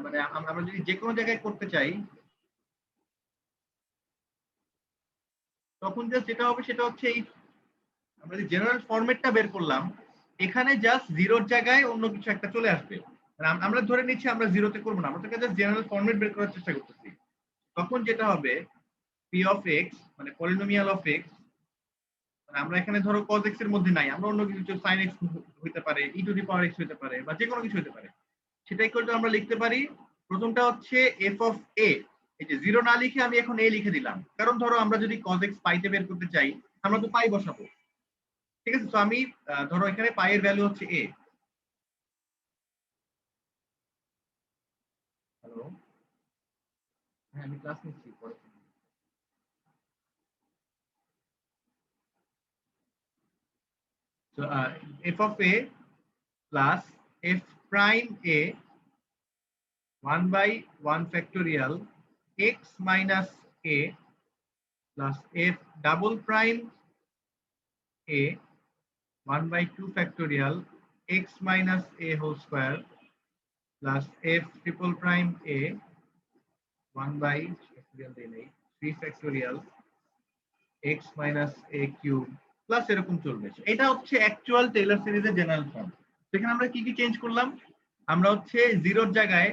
মানে আমরা যদি যে কোনো জায়গায় করতে চাই তখন জাস্ট যেটা হবে সেটা হচ্ছে এই আমরা যে জেনারেল ফরম্যাটটা বের করলাম এখানে জাস্ট 0 এর জায়গায় অন্য কিছু একটা চলে আসবে। আমরা ধরে নিচ্ছি আমরা 0 তে করব না, আমরা তো জাস্ট জেনারেল ফরম্যাট বের করার চেষ্টা করতেছি। তখন যেটা হবে p of x মানে পলিনোমিয়াল অফ x, মানে আমরা এখানে ধরো cos x এর মধ্যে নাই, আমরা অন্য কিছু sin x হইতে পারে, e two the power x হইতে পারে, বা যে কোনো কিছু হইতে পারে, সেটা ইকুয়াল টু আমরা লিখতে পারি। প্রথমটা হচ্ছে f of a, এই যে 0 না লিখে আমি এখন a লিখে দিলাম, কারণ ধরো আমরা যদি cos x পাইতে বের করতে চাই আমরা তো পাই বসাবো, ঠিক আছে? তো আমি ধরো এখানে পাই এর ভ্যালু হচ্ছে a। হ্যালো, হ্যাঁ আমি ক্লাস নিচ্ছি পরে। So f of a plus f prime a 1 by 1 factorial x minus a plus f double prime a 1 by 2 factorial x minus a whole square plus f triple prime a 1 by 3 factorial x minus a cube plus এরকম চলবে। এটা হচ্ছে অ্যাকচুয়াল টেইলর সিরিজের জেনারেল ফর্ম। সেখানে আমরা কি কি চেঞ্জ করলাম, আমরা হচ্ছে 0 এর জায়গায়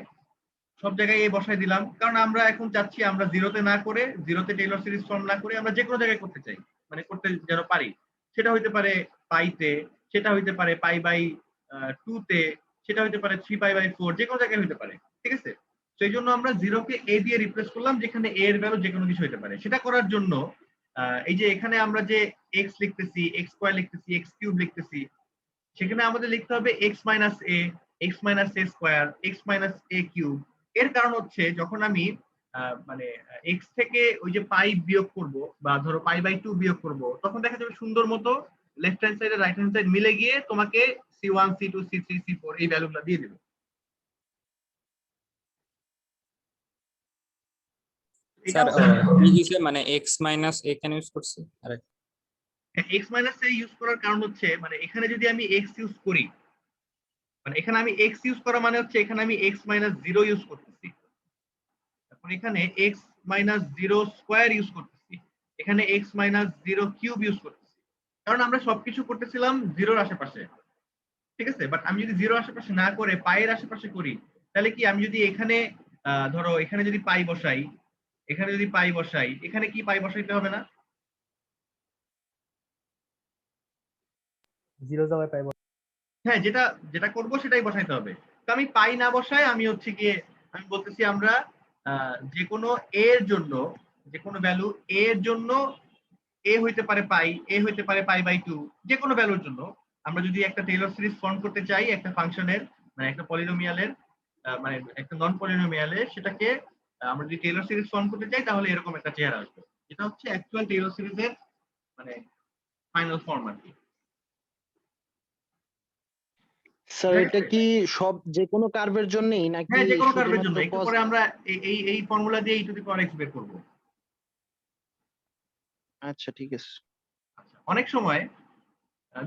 সব জায়গায় a বসাই দিলাম, কারণ আমরা এখন চাচ্ছি আমরা 0 তে না করে, 0 তে টেইলর সিরিজ ফর্ম না করে আমরা যে কোনো জায়গায় করতে চাই, মানে করতে যেন পারি। সেটা হইতে পারে পাইতে, সেটা হইতে পারে পাই বাই 2 তে, সেটা হইতে পারে 3 পাই বাই 4, যে কোনো জায়গায় হইতে পারে, ঠিক আছে? সেই জন্য আমরা 0 কে a দিয়ে রিপ্লেস করলাম, যেখানে a এর ভ্যালু যে কোনো কিছু হইতে পারে। সেটা করার জন্য এই যে এখানে আমরা যে x লিখতেছি, x স্কয়ার লিখতেছি, x কিউব লিখতেছি, সেখানে আমাদের লিখতে হবে x minus a, x minus a square, x minus a cube. এর কারণ হচ্ছে যখন আমি মানে x থেকে ওই যে পাই বিয়োগ করব, বা ধরো পাই বাই 2 বিয়োগ করব, তখন দেখা যাবে সুন্দর মতো লেফট হ্যান্ড সাইড আর রাইট হ্যান্ড সাইড মিলে গিয়ে তোমাকে c1 c2 c3 c4 এই ভ্যালুগুলো দিয়ে দেবে। স্যার কি দিছে মানে x মাইনাস a কেন ইউজ করছি? আরে x মাইনাস a ইউজ করার কারণ হচ্ছে মানে এখানে যদি আমি x ইউজ করি, মানে এখানে আমি x ইউজ করা মানে হচ্ছে এখানে আমি x মাইনাস 0 ইউজ করতেছি, তারপর এখানে x মাইনাস 0 স্কয়ার ইউজ করতেছি, এখানে x মাইনাস 0 কিউব ইউজ করতেছি, কারণ আমরা সবকিছু করতেছিলাম 0 এর আশেপাশে, ঠিক আছে? বাট আমি যদি 0 আশেপাশে না করে পাইয়ের আশেপাশে করি, তাহলে কি আমি যদি এখানে ধরো এখানে যদি পাই বসাই, এখানে যদি পাই বসাই, এখানে কি পাই বসাইতে হবে না? 0 জায়গায় পাই। হ্যাঁ, যেটা যেটা করব সেটাই বসাইতে হবে। তো আমি পাই না বসাই, আমি হচ্ছে গিয়ে আমি বলতেছি আমরা যে কোনো a এর জন্য, যে কোনো ভ্যালু a এর জন্য, a হইতে পারে পাই, a হইতে পারে পাই বাই 2, যে কোনো ভ্যালুর জন্য আমরা যদি একটা টেইলর সিরিজ ফর্ম করতে চাই একটা ফাংশনের, মানে একটা পলিনোমিয়ালের, মানে একটা নন পলিনোমিয়ালের, সেটাকে আমরা যদি টেইলর সিরিজ ফর্ম করতে চাই তাহলে এরকম একটা চেহারা আসবে। এটা হচ্ছে অ্যাকচুয়াল টেইলর সিরিজের মানে ফাইনাল ফর্ম আর কি। স্যার এটা কি সব যে কোনো কার্ভের জন্যই নাকি হ্যাঁ, যে কোনো কার্ভের জন্য। শুধুমাত্র একটু পরে আমরা এই ফর্মুলা দিয়ে e⁻x বের করব। আচ্ছা ঠিক আছে। আচ্ছা, অনেক সময়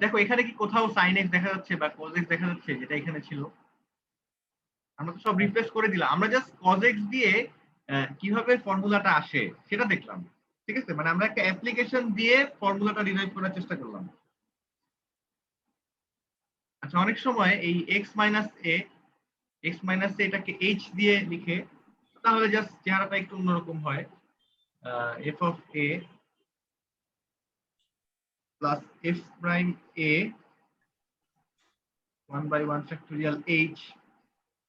দেখো এখানে কি কোথাও sin x দেখা যাচ্ছে বা cos x দেখা যাচ্ছে, যেটা এখানে ছিল? আমরা তো সব রিপ্লেস করে দিলাম। আমরা জাস্ট cos x দিয়ে কিভাবে ফর্মুলাটা আসে সেটা দেখলাম। ঠিক আছে, মানে আমরা একটা অ্যাপ্লিকেশন দিয়ে ফর্মুলাটা ডিরাইভ করার চেষ্টা করলাম। আচ্ছা, অনেক সময় এই x মাইনাস a এটাকে h দিয়ে লিখে, তাহলে জাস্ট চেহারাটা একটু অন্যরকম হয়। f of a plus f prime a 1/1 factorial h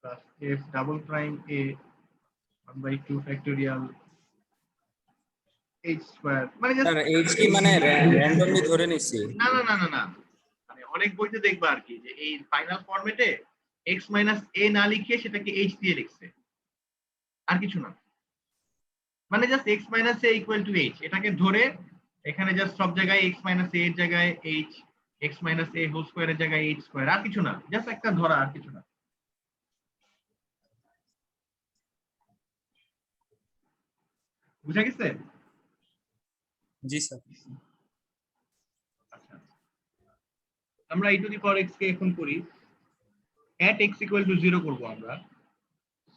plus f double prime a 1/2 factorial h square, মানে just স্যার এইচ কি মানে র্যান্ডমলি ধরে নিছি? না না না না না, মানে অনেক বইতে দেখবা আর কি যে এই ফাইনাল ফরম্যাটে x মাইনাস a না লিখে সেটাকে h দিয়ে লিখছে, আর কিছু না। মানে just x minus a equal to h, এটাকে ধরে এখানে জাস্ট সব জায়গায় x মাইনাস a এর জায়গায় h, x minus a whole স্কয়ারের জায়গায় h স্কয়ার, আর কিছু না, জাস্ট একটা ধরা, আর কিছু না। বুঝা গেছে? জি স্যার। আচ্ছা, আমরা e⁻x কে এখন করি at x equal to 0 করব আমরা।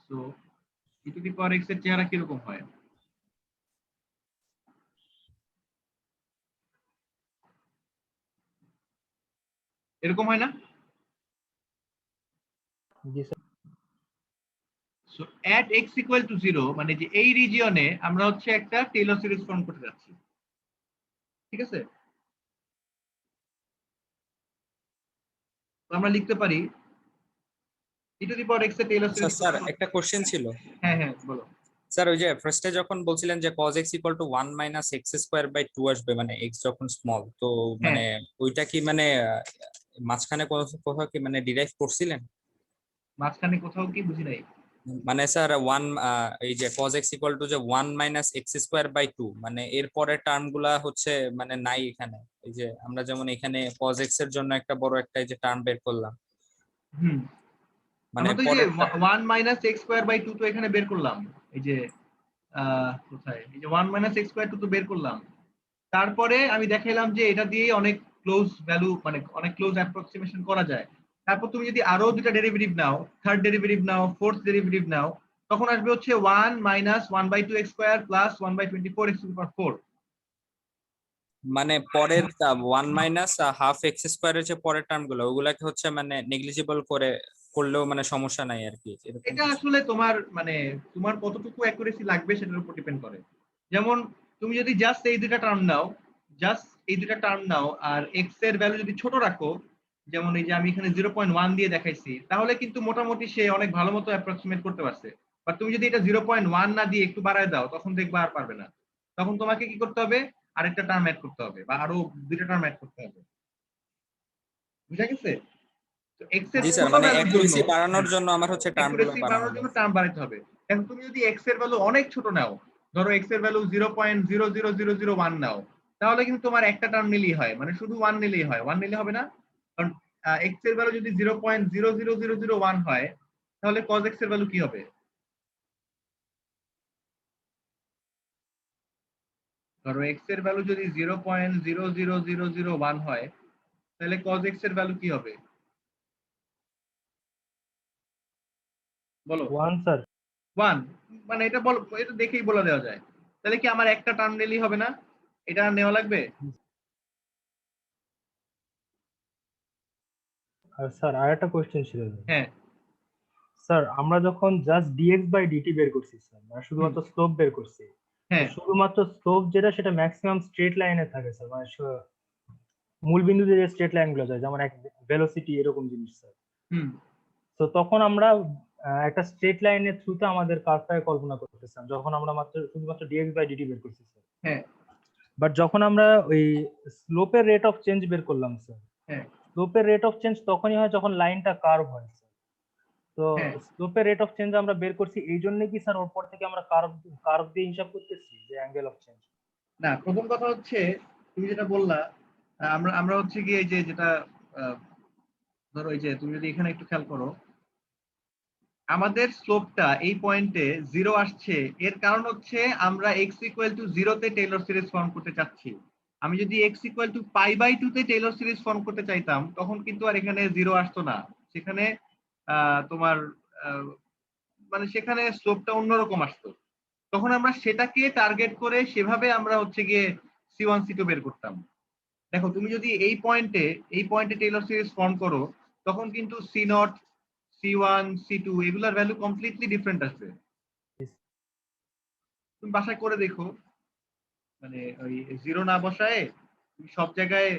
সো e⁻x এর চেহারা কিরকম হয়? এরকম হয় না? জি sir. So at x equal to 0 মানে যে এই রিজিয়নে আমরা হচ্ছে একটা টেইলর সিরিজ ফর্ম করতে যাচ্ছি। ঠিক আছে, তো আমরা লিখতে পারি e⁻x এর টেইলর সিরিজ। স্যার একটা কোশ্চেন ছিল। হ্যাঁ হ্যাঁ, বলো। স্যার ওই যে ফার্স্টে যখন বলছিলেন যে cos x = 1 - x²/2 আসবে, মানে x যখন স্মল, তো মানে ওইটা কি মানে মাঝখানে কোথাও কি মানে ডিরাইভ করছিলেন? মাঝখানে কোথাও কি বুঝি নাই। মানে স্যার এই যে cos x = যে 1 - x²/2, মানে এর পরের টার্ম গুলা হচ্ছে মানে নাই এখানে। এই যে আমরা যেমন এখানে cos x এর জন্য একটা বড় একটা এই যে টার্ম বের করলাম, হুম, মানে আমরা তো এই যে 1 মাইনাস x²/2 তো এখানে বের করলাম। এই যে কোথায়, এই যে 1 মাইনাস x²/2 তো বের করলাম। তারপরে আমি দেখাইলাম যে এটা দিয়ে অনেক ক্লোজ ভ্যালু, মানে অনেক ক্লোজ অ্যাপ্রক্সিমেশন করা যায়। তারপর তুমি যদি আরো দুটো ডেরিভেটিভ নাও, থার্ড ডেরিভেটিভ নাও, ফোর্থ ডেরিভেটিভ নাও, তখন আসবে হচ্ছে 1 মাইনাস 1/2 x² প্লাস 1/24 x⁴। মানে পরের 1 - হাফ x² এর যে পরের টার্ম গুলো, ওগুলাকে হচ্ছে মানে নেগলিজিবল করলেও মানে সমস্যা নাই আর কি, এরকম এটা কিছু। আসলে তোমার মানে তোমার কতটুকু অ্যাকুরেসি লাগবে সেটার উপর ডিপেন্ড করে। যেমন তুমি যদি জাস্ট এই দুটা টার্ম নাও, আর x এর ভ্যালু যদি ছোট রাখো, যেমন এই যে আমি এখানে 0.1 দিয়ে দেখাইছি, তাহলে কিন্তু মোটামুটি সে অনেক ভালো মতো অ্যাপ্রক্সিমেট করতে পারছে। বাট তুমি যদি এটা 0.1 না দিয়ে একটু বাড়ায় দাও, তখন দেখবা আর পারবে না। তখন তোমাকে কি করতে হবে? আরেকটা টার্ম অ্যাড করতে হবে, বা আরো দুইটা টার্ম অ্যাড করতে হবে। বুঝা গেছে? তো x এর জি স্যার, ছোট মানে ভ্যালুর অ্যাকুরেসি জন্য, বাড়ানোর জন্য আমার হচ্ছে টার্ম গুলো অ্যাকুরেসি বাড়ানো বাড়ানোর জন্য লাগবে। টার্ম বাড়াতে হবে। এখন তুমি যদি x এর ভ্যালু অনেক ছোট নাও, ধরো x এর ভ্যালু 0.00001 নাও, তাহলে কিন্তু তোমার একটা টার্ম নিলেই হয়, মানে শুধু 1 নিলেই হয়। 1 নিলে হবে না, কারণ x এর ভ্যালু যদি 0.00001 হয়, তাহলে cos x এর ভ্যালু কি হবে? ধরো x এর ভ্যালু যদি 0.00001 হয়, তাহলে cos x এর ভ্যালু কি হবে বলো? 1 স্যার। 1, মানে এটা এটা দেখেই বলে দেওয়া যায়। তাহলে কি আমার একটা টার্ম নিলেই হবে না, এটা আর নেওয়া লাগবে? আর স্যার আরেকটা কোশ্চেন ছিল। হ্যাঁ, স্যার আমরা যখন জাস্ট dx/dt বের করছি স্যার, মানে শুধুমাত্র স্লোপ বের করছি, হ্যাঁ, শুধুমাত্র স্লোপ যেটা সেটা ম্যাক্সিমাম স্ট্রেট লাইনে থাকে স্যার, মানে মূল বিন্দুতে যে স্ট্রেট লাইন গুলো যায়, যেমন এক ভেলোসিটি এরকম জিনিস স্যার। হুম, তো তখন আমরা একটা স্ট্রেট লাইনের থ্রুতে আমাদের কার্ভটাকে কল্পনা করতেছিলাম, যখন আমরা শুধুমাত্র dx/dt বের করছি স্যার। হ্যাঁ, বাট যখন আমরা ওই স্লোপের রেট অফ চেঞ্জ বের করলাম স্যার, হ্যাঁ, স্লোপের রেট অফ চেঞ্জ তখনই হয় যখন লাইনটা কার্ভ হয় স্যার। তো হ্যাঁ। স্লোপের রেট অফ চেঞ্জ আমরা বের করছি, এই জন্য কি স্যার ওর পর থেকে আমরা কার্ভ দিয়ে হিসাব করতেছি যে অ্যাঙ্গেল অফ চেঞ্জ? না, প্রথম কথা হচ্ছে তুমি যেটা বললা, আমরা হচ্ছে কি এই যে যেটা ধরো এই যে তুমি যদি এখানে একটু খেয়াল করো, আমাদের স্লোপটা এই পয়েন্টে 0 আসছে, এর কারণ হচ্ছে আমরা x ইকুয়াল টু 0 তে টেইলর সিরিজ ফর্ম করতে চাচ্ছি। আমি যদি x ইকুয়াল টু π/2 তে টেইলর সিরিজ ফর্ম করতে চাইতাম তখন কিন্তু আর এখানে 0 আসতো না, সেখানে তোমার মানে সেখানে স্লোপটা অন্যরকম আসতো। তখন আমরা সেটাকে টার্গেট করে সেভাবে আমরা হচ্ছে গিয়ে C1 C2 বের করতাম। দেখো তুমি যদি এই পয়েন্টে টেইলর সিরিজ ফর্ম করো তখন কিন্তু C0 C1 C2 এগুলার ভ্যালু কমপ্লিটলি ডিফারেন্ট আসবে। তুমি বাসায় করে দেখো, মানে ওই 0 না বসায় তুমি সব জায়গায়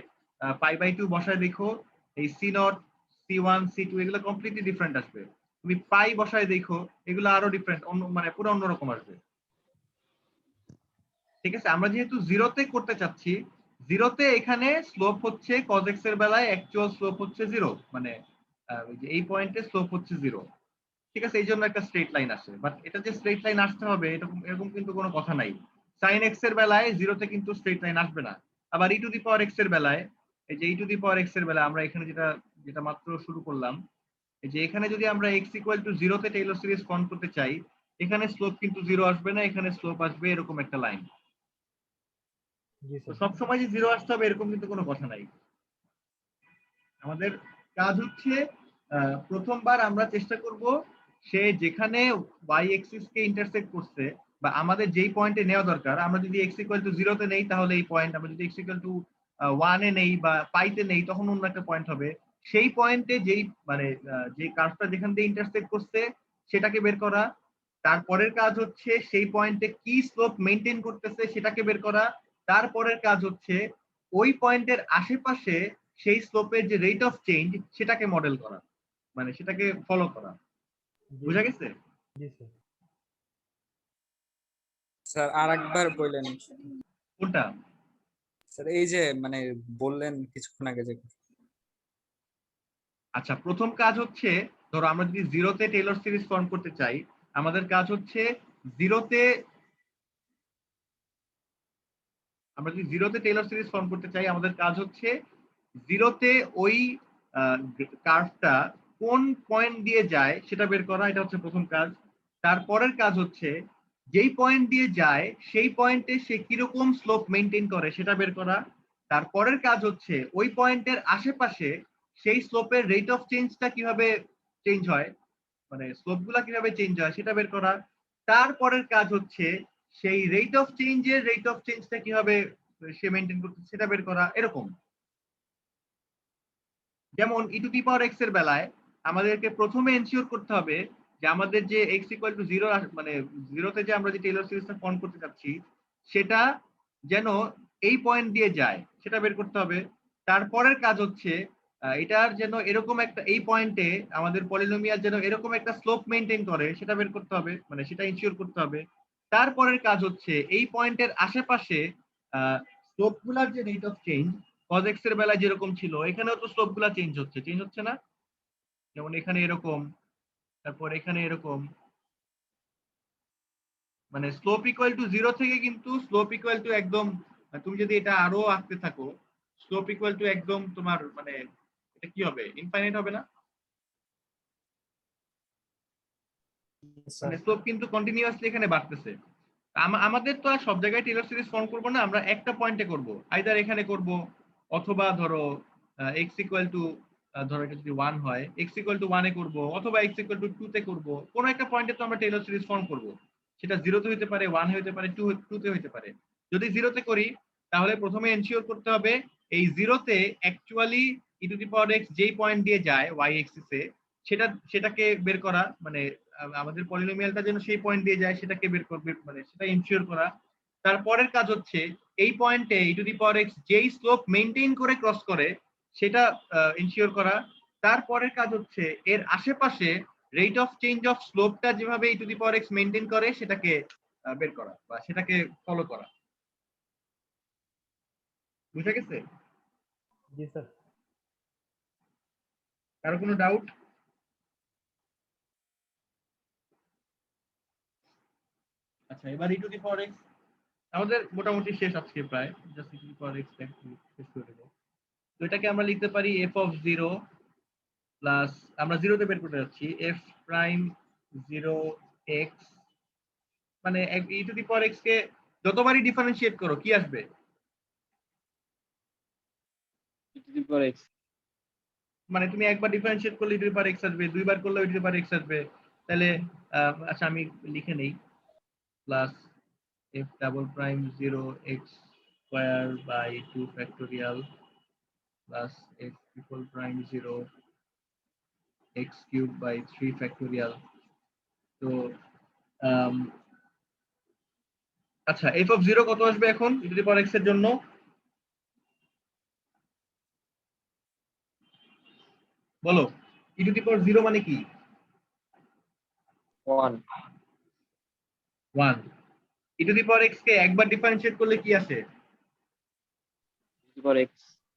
π/2 বসায় দেখো, এই C0 C1 C2 এগুলো কমপ্লিটলি ডিফারেন্ট আসবে। তুমি পাই বসায় দেখো, এগুলো আরো ডিফারেন্ট, অন্য মানে পুরো অন্যরকম আসবে। ঠিক আছে, আমরা যেহেতু 0 তে করতে চাচ্ছি, 0 তে এখানে স্লোপ হচ্ছে cos x এর বেলায় অ্যাকচুয়াল স্লোপ হচ্ছে 0, মানে ওই যে এই পয়েন্টে স্লোপ হচ্ছে 0। ঠিক আছে, এই জন্য একটা স্ট্রেট লাইন আসে, বাট এটা যে স্ট্রেট লাইন আসতে হবে এরকম এরকম কিন্তু কোনো কথা নাই। sin x এর বেলায় 0 তে কিন্তু স্ট্রেট লাইন আসবে না। আবার e two the power x এর বেলায়, এই যে e two the power x এর বেলায় আমরা এখানে যেটা যেটা মাত্র শুরু করলাম, এই যে এখানে যদি আমরা x ইকুয়াল টু 0 তে টেইলর সিরিজ ফর্ম করতে চাই, এখানে স্লোপ কিন্তু 0 আসবে না, এখানে স্লোপ আসবে এরকম একটা লাইন। জি তো স্যার। সবসময় যে 0 আসতে হবে এরকম কিন্তু কোনো কথা নাই। আমাদের কাজ হচ্ছে প্রথমবার আমরা চেষ্টা করব সে যেখানে y এক্সিস কে ইন্টারসেক্ট করছে বা আমাদের যেই পয়েন্টে নেওয়া দরকার, আমরা যদি x ইকুয়াল টু 0 তে নেই তাহলে এই পয়েন্ট, আমরা যদি x ইকুয়াল টু 1 এ নেই বা পাইতে নেই তখন অন্য একটা পয়েন্ট হবে। সেই পয়েন্টে যেই মানে যে কার্ভটা যেখান দিয়ে ইন্টারসেক্ট করছে সেটাকে বের করা। তারপরের কাজ হচ্ছে সেই পয়েন্টে কি স্লোপ মেইনটেইন করতেছে সেটাকে বের করা। তারপরের কাজ হচ্ছে ওই পয়েন্টের আশেপাশে সেই স্লোপের যে রেট অফ চেঞ্জ সেটাকে মডেল করা, মানে সেটাকে ফলো করা। বুঝা গেছে? জি স্যার। স্যার আরেকবার বললেন কোনটা? স্যার এই যে মানে বললেন কিছুক্ষণ আগে যে আচ্ছা, প্রথম কাজ হচ্ছে ধরো আমরা যদি 0 তে টেইলর সিরিজ ফর্ম করতে চাই, আমাদের কাজ হচ্ছে 0 তে, আমরা যদি 0 তে টেইলর সিরিজ ফর্ম করতে চাই আমাদের কাজ হচ্ছে 0 তে ওই কার্ভটা কোন পয়েন্ট দিয়ে যায় সেটা বের করা, এটা হচ্ছে প্রথম কাজ। তারপরের কাজ হচ্ছে যেই পয়েন্ট দিয়ে যায় সেই পয়েন্টে সে কিরকম স্লোপ মেইনটেইন করে সেটা বের করা। তারপরের কাজ হচ্ছে ওই পয়েন্টের আশেপাশে সেই স্লোপের রেট অফ চেঞ্জটা কিভাবে চেঞ্জ হয়, মানে স্লোপ গুলা কিভাবে চেঞ্জ হয় সেটা বের করা। তারপরের কাজ হচ্ছে সেই রেট অফ চেঞ্জটা কিভাবে সে মেইনটেইন করতে সেটা বের করা। এরকম যেমন ই টু দি পাওয়ার এক্স এর বেলায় আমাদেরকে প্রথমে এনশিওর করতে হবে যে আমাদের যে এক্স ইকুয়াল টু 0 মানে 0 তে যে আমরা যে টেইলর সিরিজটা ফর্ম করতে চাচ্ছি সেটা যেন এই পয়েন্ট দিয়ে যায় সেটা বের করতে হবে। তারপরের কাজ হচ্ছে এটার যেন এরকম একটা, এই পয়েন্টে আমাদের পলিনোমিয়াল যেন এরকম একটা স্লোপ মেইনটেইন করে সেটা বের করতে হবে, মানে সেটা ইনশিওর করতে হবে। তারপরের কাজ হচ্ছে এই পয়েন্টের আশেপাশে স্লোপ গুলার যে rate of change cos x এর বেলায় যেরকম ছিল এখানেও তো স্লোপ গুলা চেঞ্জ হচ্ছে না, যেমন এখানে এরকম, তারপর এখানে এরকম, মানে স্লোপ ইকুয়াল টু 0 থেকে কিন্তু স্লোপ ইকুয়াল টু একদম, তুমি যদি এটা আরো আঁকতে থাকো স্লোপ ইকুয়াল টু একদম তোমার মানে এটা কি হবে, ইনফাইনাইট হবে না, মানে স্লোপ কিন্তু কন্টিনিউয়াসলি এখানে বাড়তেছে। আমাদের তো আর সব জায়গায় টেইলর সিরিজ ফর্ম করবো না, আমরা একটা পয়েন্টে করব, আইদার এখানে করব অথবা ধরো x ইকুয়াল টু ধরো এটা যদি 1 হয় x ইকুয়াল টু 1 এ করব অথবা x ইকুয়াল টু 2 তে করব, কোন একটা পয়েন্টে তো আমরা টেইলর সিরিজ ফর্ম করব। সেটা 0 তে হতে পারে, 1 হতে পারে, 2 তে হতে পারে। যদি 0 তে করি তাহলে প্রথমে এনশিওর করতে হবে এই 0 তে actually E to the power x যেই পয়েন্ট দিয়ে যায় y এক্সিসে সেটাকে বের করা, মানে আমাদের পলিনোমিয়ালটা যেন সেই পয়েন্ট দিয়ে যায় সেটাকে বের করবে, মানে সেটা ইনশিওর করা। তারপরের কাজ হচ্ছে এই পয়েন্টে e to the power x যেই স্লোপ মেইনটেইন করে ক্রস করে সেটা ইনশিওর করা। তারপরের কাজ হচ্ছে এর আশেপাশে রেট অফ চেঞ্জ অফ স্লোপটা যেভাবে e to the power x maintain করে সেটাকে বের করা বা সেটাকে ফলো করা। বুঝা গেছে? জি স্যার। কারো কোনো ডাউট? আচ্ছা, এবার ই টু দি পাওয়ার x আমাদের মোটামুটি শেষ আজকে প্রায়, just E to the power x শেষ করে দেব। তো এটাকে আমরা লিখতে পারি f অফ 0 প্লাস আমরা জিরোতে বের করতে যাচ্ছি এফ প্রাইম 0 এক্স, মানে ই টু দি পাওয়ার এক্স কে যতবারই ডিফারেন্সিয়েট করো কি আসবে? e to the power x মানে তুমি একবার ডিফারেন্সিয়েট করলে ই টু দি পাওয়ার এক্স আসবে, দুইবার করলে ই টু দি পাওয়ার এক্স আসবে। তাহলে আচ্ছা আমি লিখে নেই, plus F double prime 0 x square by 2 factorial plus F triple prime 0 x cube by 3 factorial. তো আচ্ছা এফ অফ 0 কত আসবে এখন ই টু দি পাওয়ার এক্স এর জন্য? বলো, ই টু দি পাওয়ার 0 মানে কি? 1 1। ই টু দি পাওয়ার এক্স কে একবার ডিফারেন্সিয়েট করলে কি আসে? e to the power x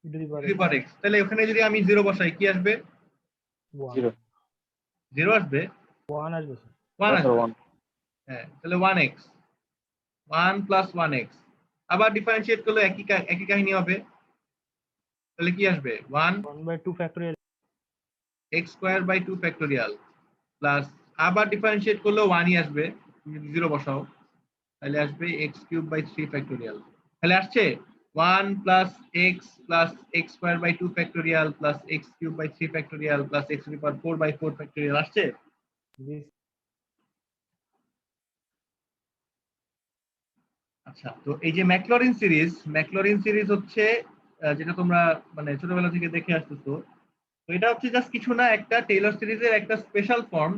E to the E power two the power x. তাহলে ওখানে যদি আমি 0 বসাই কি আসবে? 0 0 আসবে, 1 আসবে স্যার। 1 তারপর আসবে। 1 হ্যাঁ, তাহলে 1x 1 প্লাস 1x, আবার ডিফারেন্সিয়েট করলে একই কাহিনী হবে। তাহলে কি আসবে? 1 1/2 factorial x square by 2 factorial plus আবার ডিফারেন্সিয়েট করলেও 1ই আসবে, তুমি যদি 0 বসাও তাহলে আসবে x কিউব বাই 3 ফ্যাক্টোরিয়াল। তাহলে আসছে 1 plus x plus x square by 2 factorial plus x cube by 3 factorial plus x to the power 4 by 4 factorial আসছে। আচ্ছা, তো এই যে ম্যাকলরিন সিরিজ হচ্ছে যেটা তোমরা মানে ছোটবেলা থেকে দেখে আসতেছো, তো এটা হচ্ছে জাস্ট কিছু না, একটা টেইলর সিরিজের একটা স্পেশাল ফর্ম,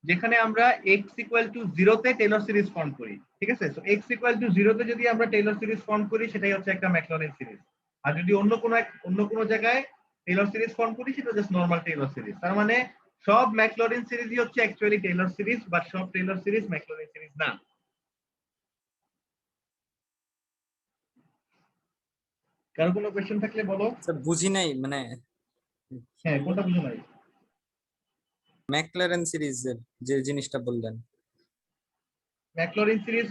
যেখানে আমরা x ইকুয়াল টু 0 তে টেইলর সিরিজ ফর্ম করি। ঠিক আছে, তো x ইকুয়াল টু 0 তে যদি আমরা টেইলর সিরিজ ফর্ম করি সেটাই হচ্ছে একটা ম্যাকলরিন সিরিজ। আর যদি অন্য কোনো জায়গায় টেইলর সিরিজ ফর্ম করি সেটা জাস্ট নরমাল টেইলর সিরিজ। তার মানে সব ম্যাকলরিন সিরিজই হচ্ছে অ্যাকচুয়ালি টেইলর সিরিজ, বাট সব টেইলর সিরিজ ম্যাকলরিন সিরিজ না। কারো কোনো কোয়েশ্চেন থাকলে বলো। স্যার বুঝি নাই মানে হ্যাঁ, কোনটা বুঝো নাই? ম্যাকলারেন সিরিজের যে জিনিসটা বললেন। ম্যাকলরিন সিরিজ,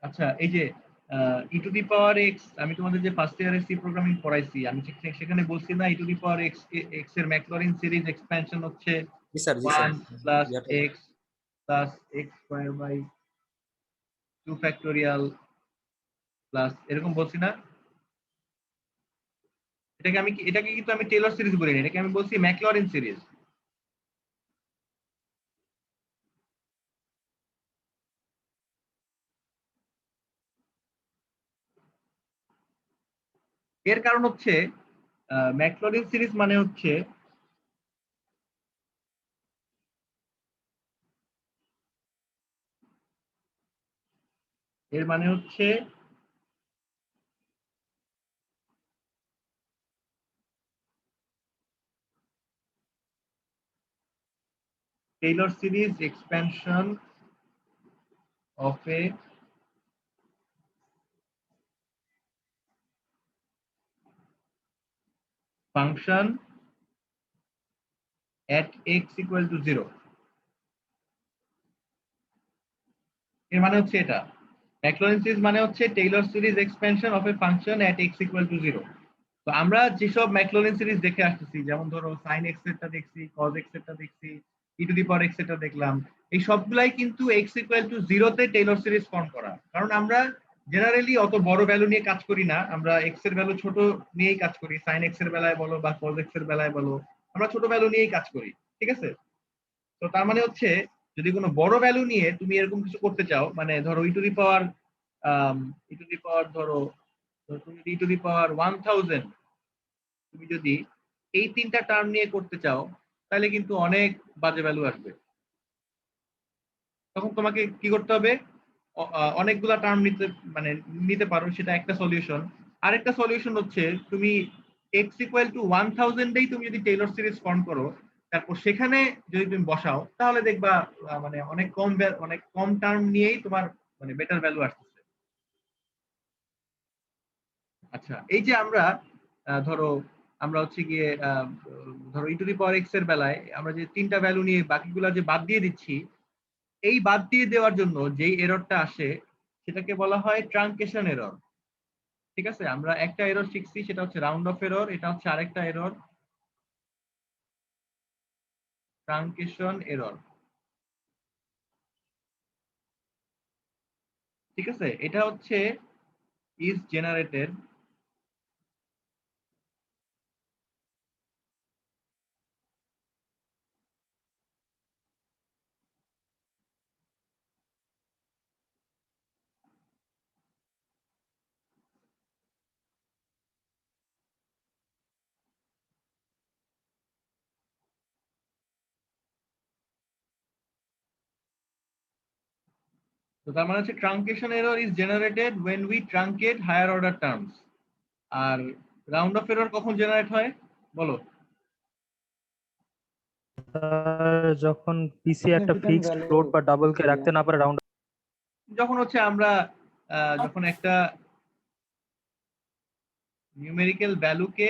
আচ্ছা এই যে ই টু দি পাওয়ার এক্স, আমি তোমাদের যে ফার্স্ট ইয়ারের সি প্রোগ্রামিং পড়াইছি, আমি সেখানে বলছি না ই টু দি পাওয়ার এক্স এর ম্যাকলরিন সিরিজ এক্সপ্যানশন হচ্ছে জি স্যার 1 প্লাস ইয়াটা x plus x square by 2 factorial plus এরকম বলছি না? এটাকে কিন্তু আমি টেলর সিরিজ বলিনি, এটাকে আমি বলছি ম্যাকলরিন সিরিজ। এর কারণ হচ্ছে ম্যাকলরিন সিরিজ মানে হচ্ছে এর মানে হচ্ছে Taylor series expansion of A function at x equal to 0। এর মানে হচ্ছে এটা, ম্যাকলরিন সিরিজ মানে হচ্ছে Taylor series expansion of A function at x equal to 0। তো আমরা যেসব ম্যাকলরিন সিরিজ দেখে আসতেছি, যেমন ধরো sin x এরটা দেখছি, cos x এরটা দেখছি, e two the power x এরটা দেখলাম, এই সবগুলাই কিন্তু x ইকুয়াল টু 0 তে টেইলর সিরিজ ফর্ম করা। কারণ আমরা জেনারেলি অত বড় ভ্যালু নিয়ে কাজ করি না, আমরা x এর ভ্যালু ছোট নিয়েই কাজ করি, sin x এর বেলায় বলো বা cos x এর বেলায় বলো, আমরা ছোট ভ্যালু নিয়েই কাজ করি। ঠিক আছে, তো তার মানে হচ্ছে যদি কোনো বড় ভ্যালু নিয়ে তুমি এরকম কিছু করতে চাও, মানে ধরো ধরো তুমি ই টু দি পাওয়ার 1000, তুমি যদি এই তিনটা টার্ম নিয়ে করতে চাও তাহলে কিন্তু অনেক বাজে ভ্যালু আসবে। তখন তোমাকে কি করতে হবে, অনেকগুলা টার্ম নিতে পারো, সেটা একটা সলিউশন। আরেকটা সলিউশন হচ্ছে তুমি x ইকুয়াল টু 1000 দেই তুমি যদি টেইলর সিরিজ ফর্ম করো, তারপর সেখানে যদি তুমি বসাও তাহলে দেখবা মানে অনেক কম টার্ম নিয়েই তোমার মানে বেটার ভ্যালু আসতেছে। আচ্ছা, এই যে ধরো আমরা হচ্ছে গিয়ে ধরো ই টু দি পাওয়ার এক্স এর বেলায় আমরা যে তিনটা ভ্যালু নিয়ে বাকিগুলা যে বাদ দিয়ে দিচ্ছি, এই বাদ দিয়ে দেওয়ার জন্য যেই এররটা আসে সেটাকে বলা হয় ট্রাঙ্কেশন এরর। ঠিক আছে, আমরা একটা এরর শিখছি, সেটা হচ্ছে রাউন্ড অফ এরর, এটা হচ্ছে আরেকটা এরর। ট্রাঙ্কেশন এরর। ঠিক আছে, এটা হচ্ছে is generated তো তার মানে হচ্ছে truncation error is generated when we truncate higher order terms। আর রাউন্ড অফ এরর কখন জেনারেট হয় বলো? যখন পিসি একটা ফিক্সড ফ্লোট বা ডাবল কে রাখতে না পারে রাউন্ড, যখন হচ্ছে আমরা যখন একটা নিউমেরিক্যাল ভ্যালুকে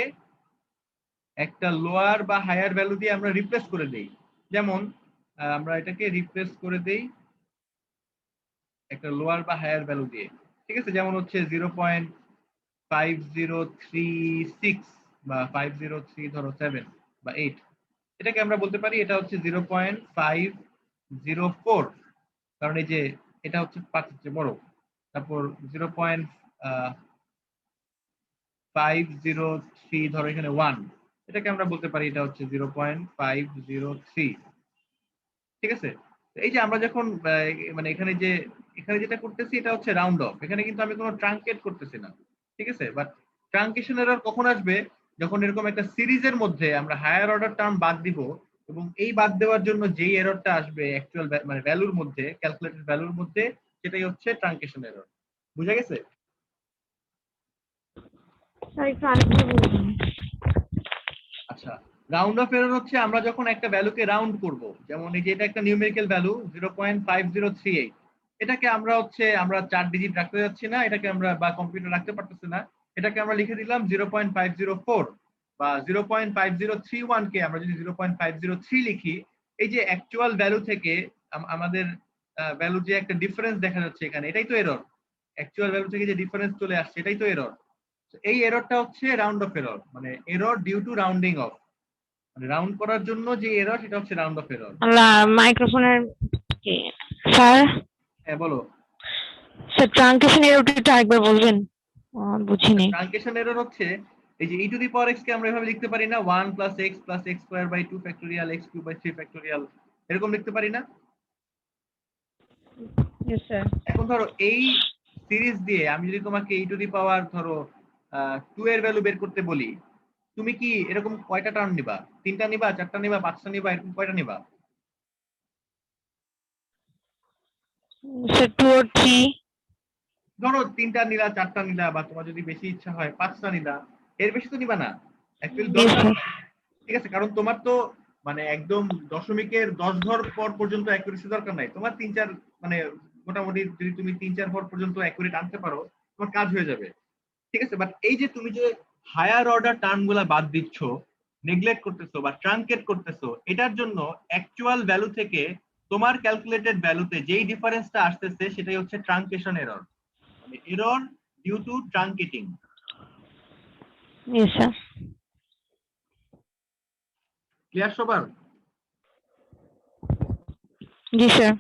একটা লোয়ার বা হায়ার ভ্যালু দিয়ে আমরা রিপ্লেস করে দেই। যেমন আমরা এটাকে রিপ্লেস করে দেই একটা লোয়ার বা হায়ার ভ্যালু দিয়ে। ঠিক আছে, যেমন হচ্ছে 0.5036 বা 503 ধরো 7 বা 8, এটাকে আমরা বলতে পারি এটা হচ্ছে 0.504, কারণ এই যে এটা হচ্ছে 5 এর চেয়ে বড়। তারপর 0.503 ধরো এখানে 1, এটাকে আমরা বলতে পারি এটা হচ্ছে 0.503। ঠিক আছে, এই যে আমরা যখন মানে এখানে যেটা করতেছি এটা হচ্ছে রাউন্ড অফ, এখানে কিন্তু আমি কোনো ট্রাঙ্কেট করতেছি না। ঠিক আছে, বাট ট্রাঙ্কেশন এরর কখন আসবে? যখন এরকম একটা সিরিজের মধ্যে আমরা হায়ার অর্ডার টার্ম বাদ দিব, এবং এই বাদ দেওয়ার জন্য যেই এররটা আসবে অ্যাকচুয়াল মানে ভ্যালুর মধ্যে, ক্যালকুলেটেড ভ্যালুর মধ্যে, সেটাই হচ্ছে ট্রাঙ্কেশন এরর। বুঝা গেছে? আচ্ছা, রাউন্ড অফ এরর হচ্ছে আমরা যখন একটা ভ্যালুকে রাউন্ড করব, যেমন এই যে এটা একটা নিউমেরিক্যাল ভ্যালু 0.5038, এটাকে আমরা 4 ডিজিট রাখতে যাচ্ছি না, এটাকে আমরা বা কম্পিউটার রাখতে পারতেছে না, এটাকে আমরা লিখে দিলাম 0.504 বা 0.5031 কে আমরা যদি 0.503 লিখি, এই যে অ্যাকচুয়াল ভ্যালু থেকে আমাদের ভ্যালু যে একটা ডিফারেন্স দেখা যাচ্ছে এখানে, এটাই তো এরর। অ্যাকচুয়াল ভ্যালু থেকে যে ডিফারেন্স চলে আসছে এটাই তো এরর। এই এররটা হচ্ছে রাউন্ড অফ এরর, মানে error due to rounding off, মানে রাউন্ড করার জন্য যে এরর সেটা হচ্ছে রাউন্ড অফ এরর। মাইক্রোফোনের স্যার, হ্যাঁ বলো। স্যার ট্রাঙ্কেশন এররটা একবার বলবেন, বুঝিনি। ট্রাঙ্কেশন এরর হচ্ছে এই যে e two the power x কে আমরা এভাবে লিখতে পারি না, 1 + x + x square by 2 factorial x cube by 3 factorial, এরকম লিখতে পারি না? Yes sir. এখন ধরো এই সিরিজ দিয়ে আমি যদি তোমাকে e টু দি পাওয়ার ধরো 2 এর ভ্যালু বের করতে বলি, তুমি কি এরকম কয়টা টার্ম নিবা? 3টা নিবা, 4টা নিবা, 5টা নিবা, এরকম কয়টা নিবা? Sir 2 or 3। ধরো 3টা নিলা, 4টা নিলা, বা তোমার যদি বেশি ইচ্ছা হয় 5টা নিলা, এর বেশি তো নিবা না অ্যাকচুয়ালি দরকার। ঠিক আছে, কারণ তোমার তো মানে একদম দশমিকের 10 ঘর পর পর্যন্ত অ্যাকুরেসি দরকার নাই, তোমার 3-4 মানে মোটামুটি যদি তুমি 3-4 ঘর পর্যন্ত অ্যাকুরেট আনতে পারো তোমার কাজ হয়ে যাবে। ঠিক আছে, বাট এই যে তুমি যে হায়ার অর্ডার টার্ম গুলা বাদ দিচ্ছ, নেগলেক্ট করতেছো বা ট্রাঙ্কেট করতেছো, এটার জন্য অ্যাকচুয়াল ভ্যালু থেকে তোমার ক্যালকুলেটেড ভ্যালুতে যেই ডিফারেন্সটা আসতেছে সেটাই হচ্ছে ট্রাঙ্কেশন এরর, মানে error due to truncating. Yes sir. Clear সবার? জি স্যার।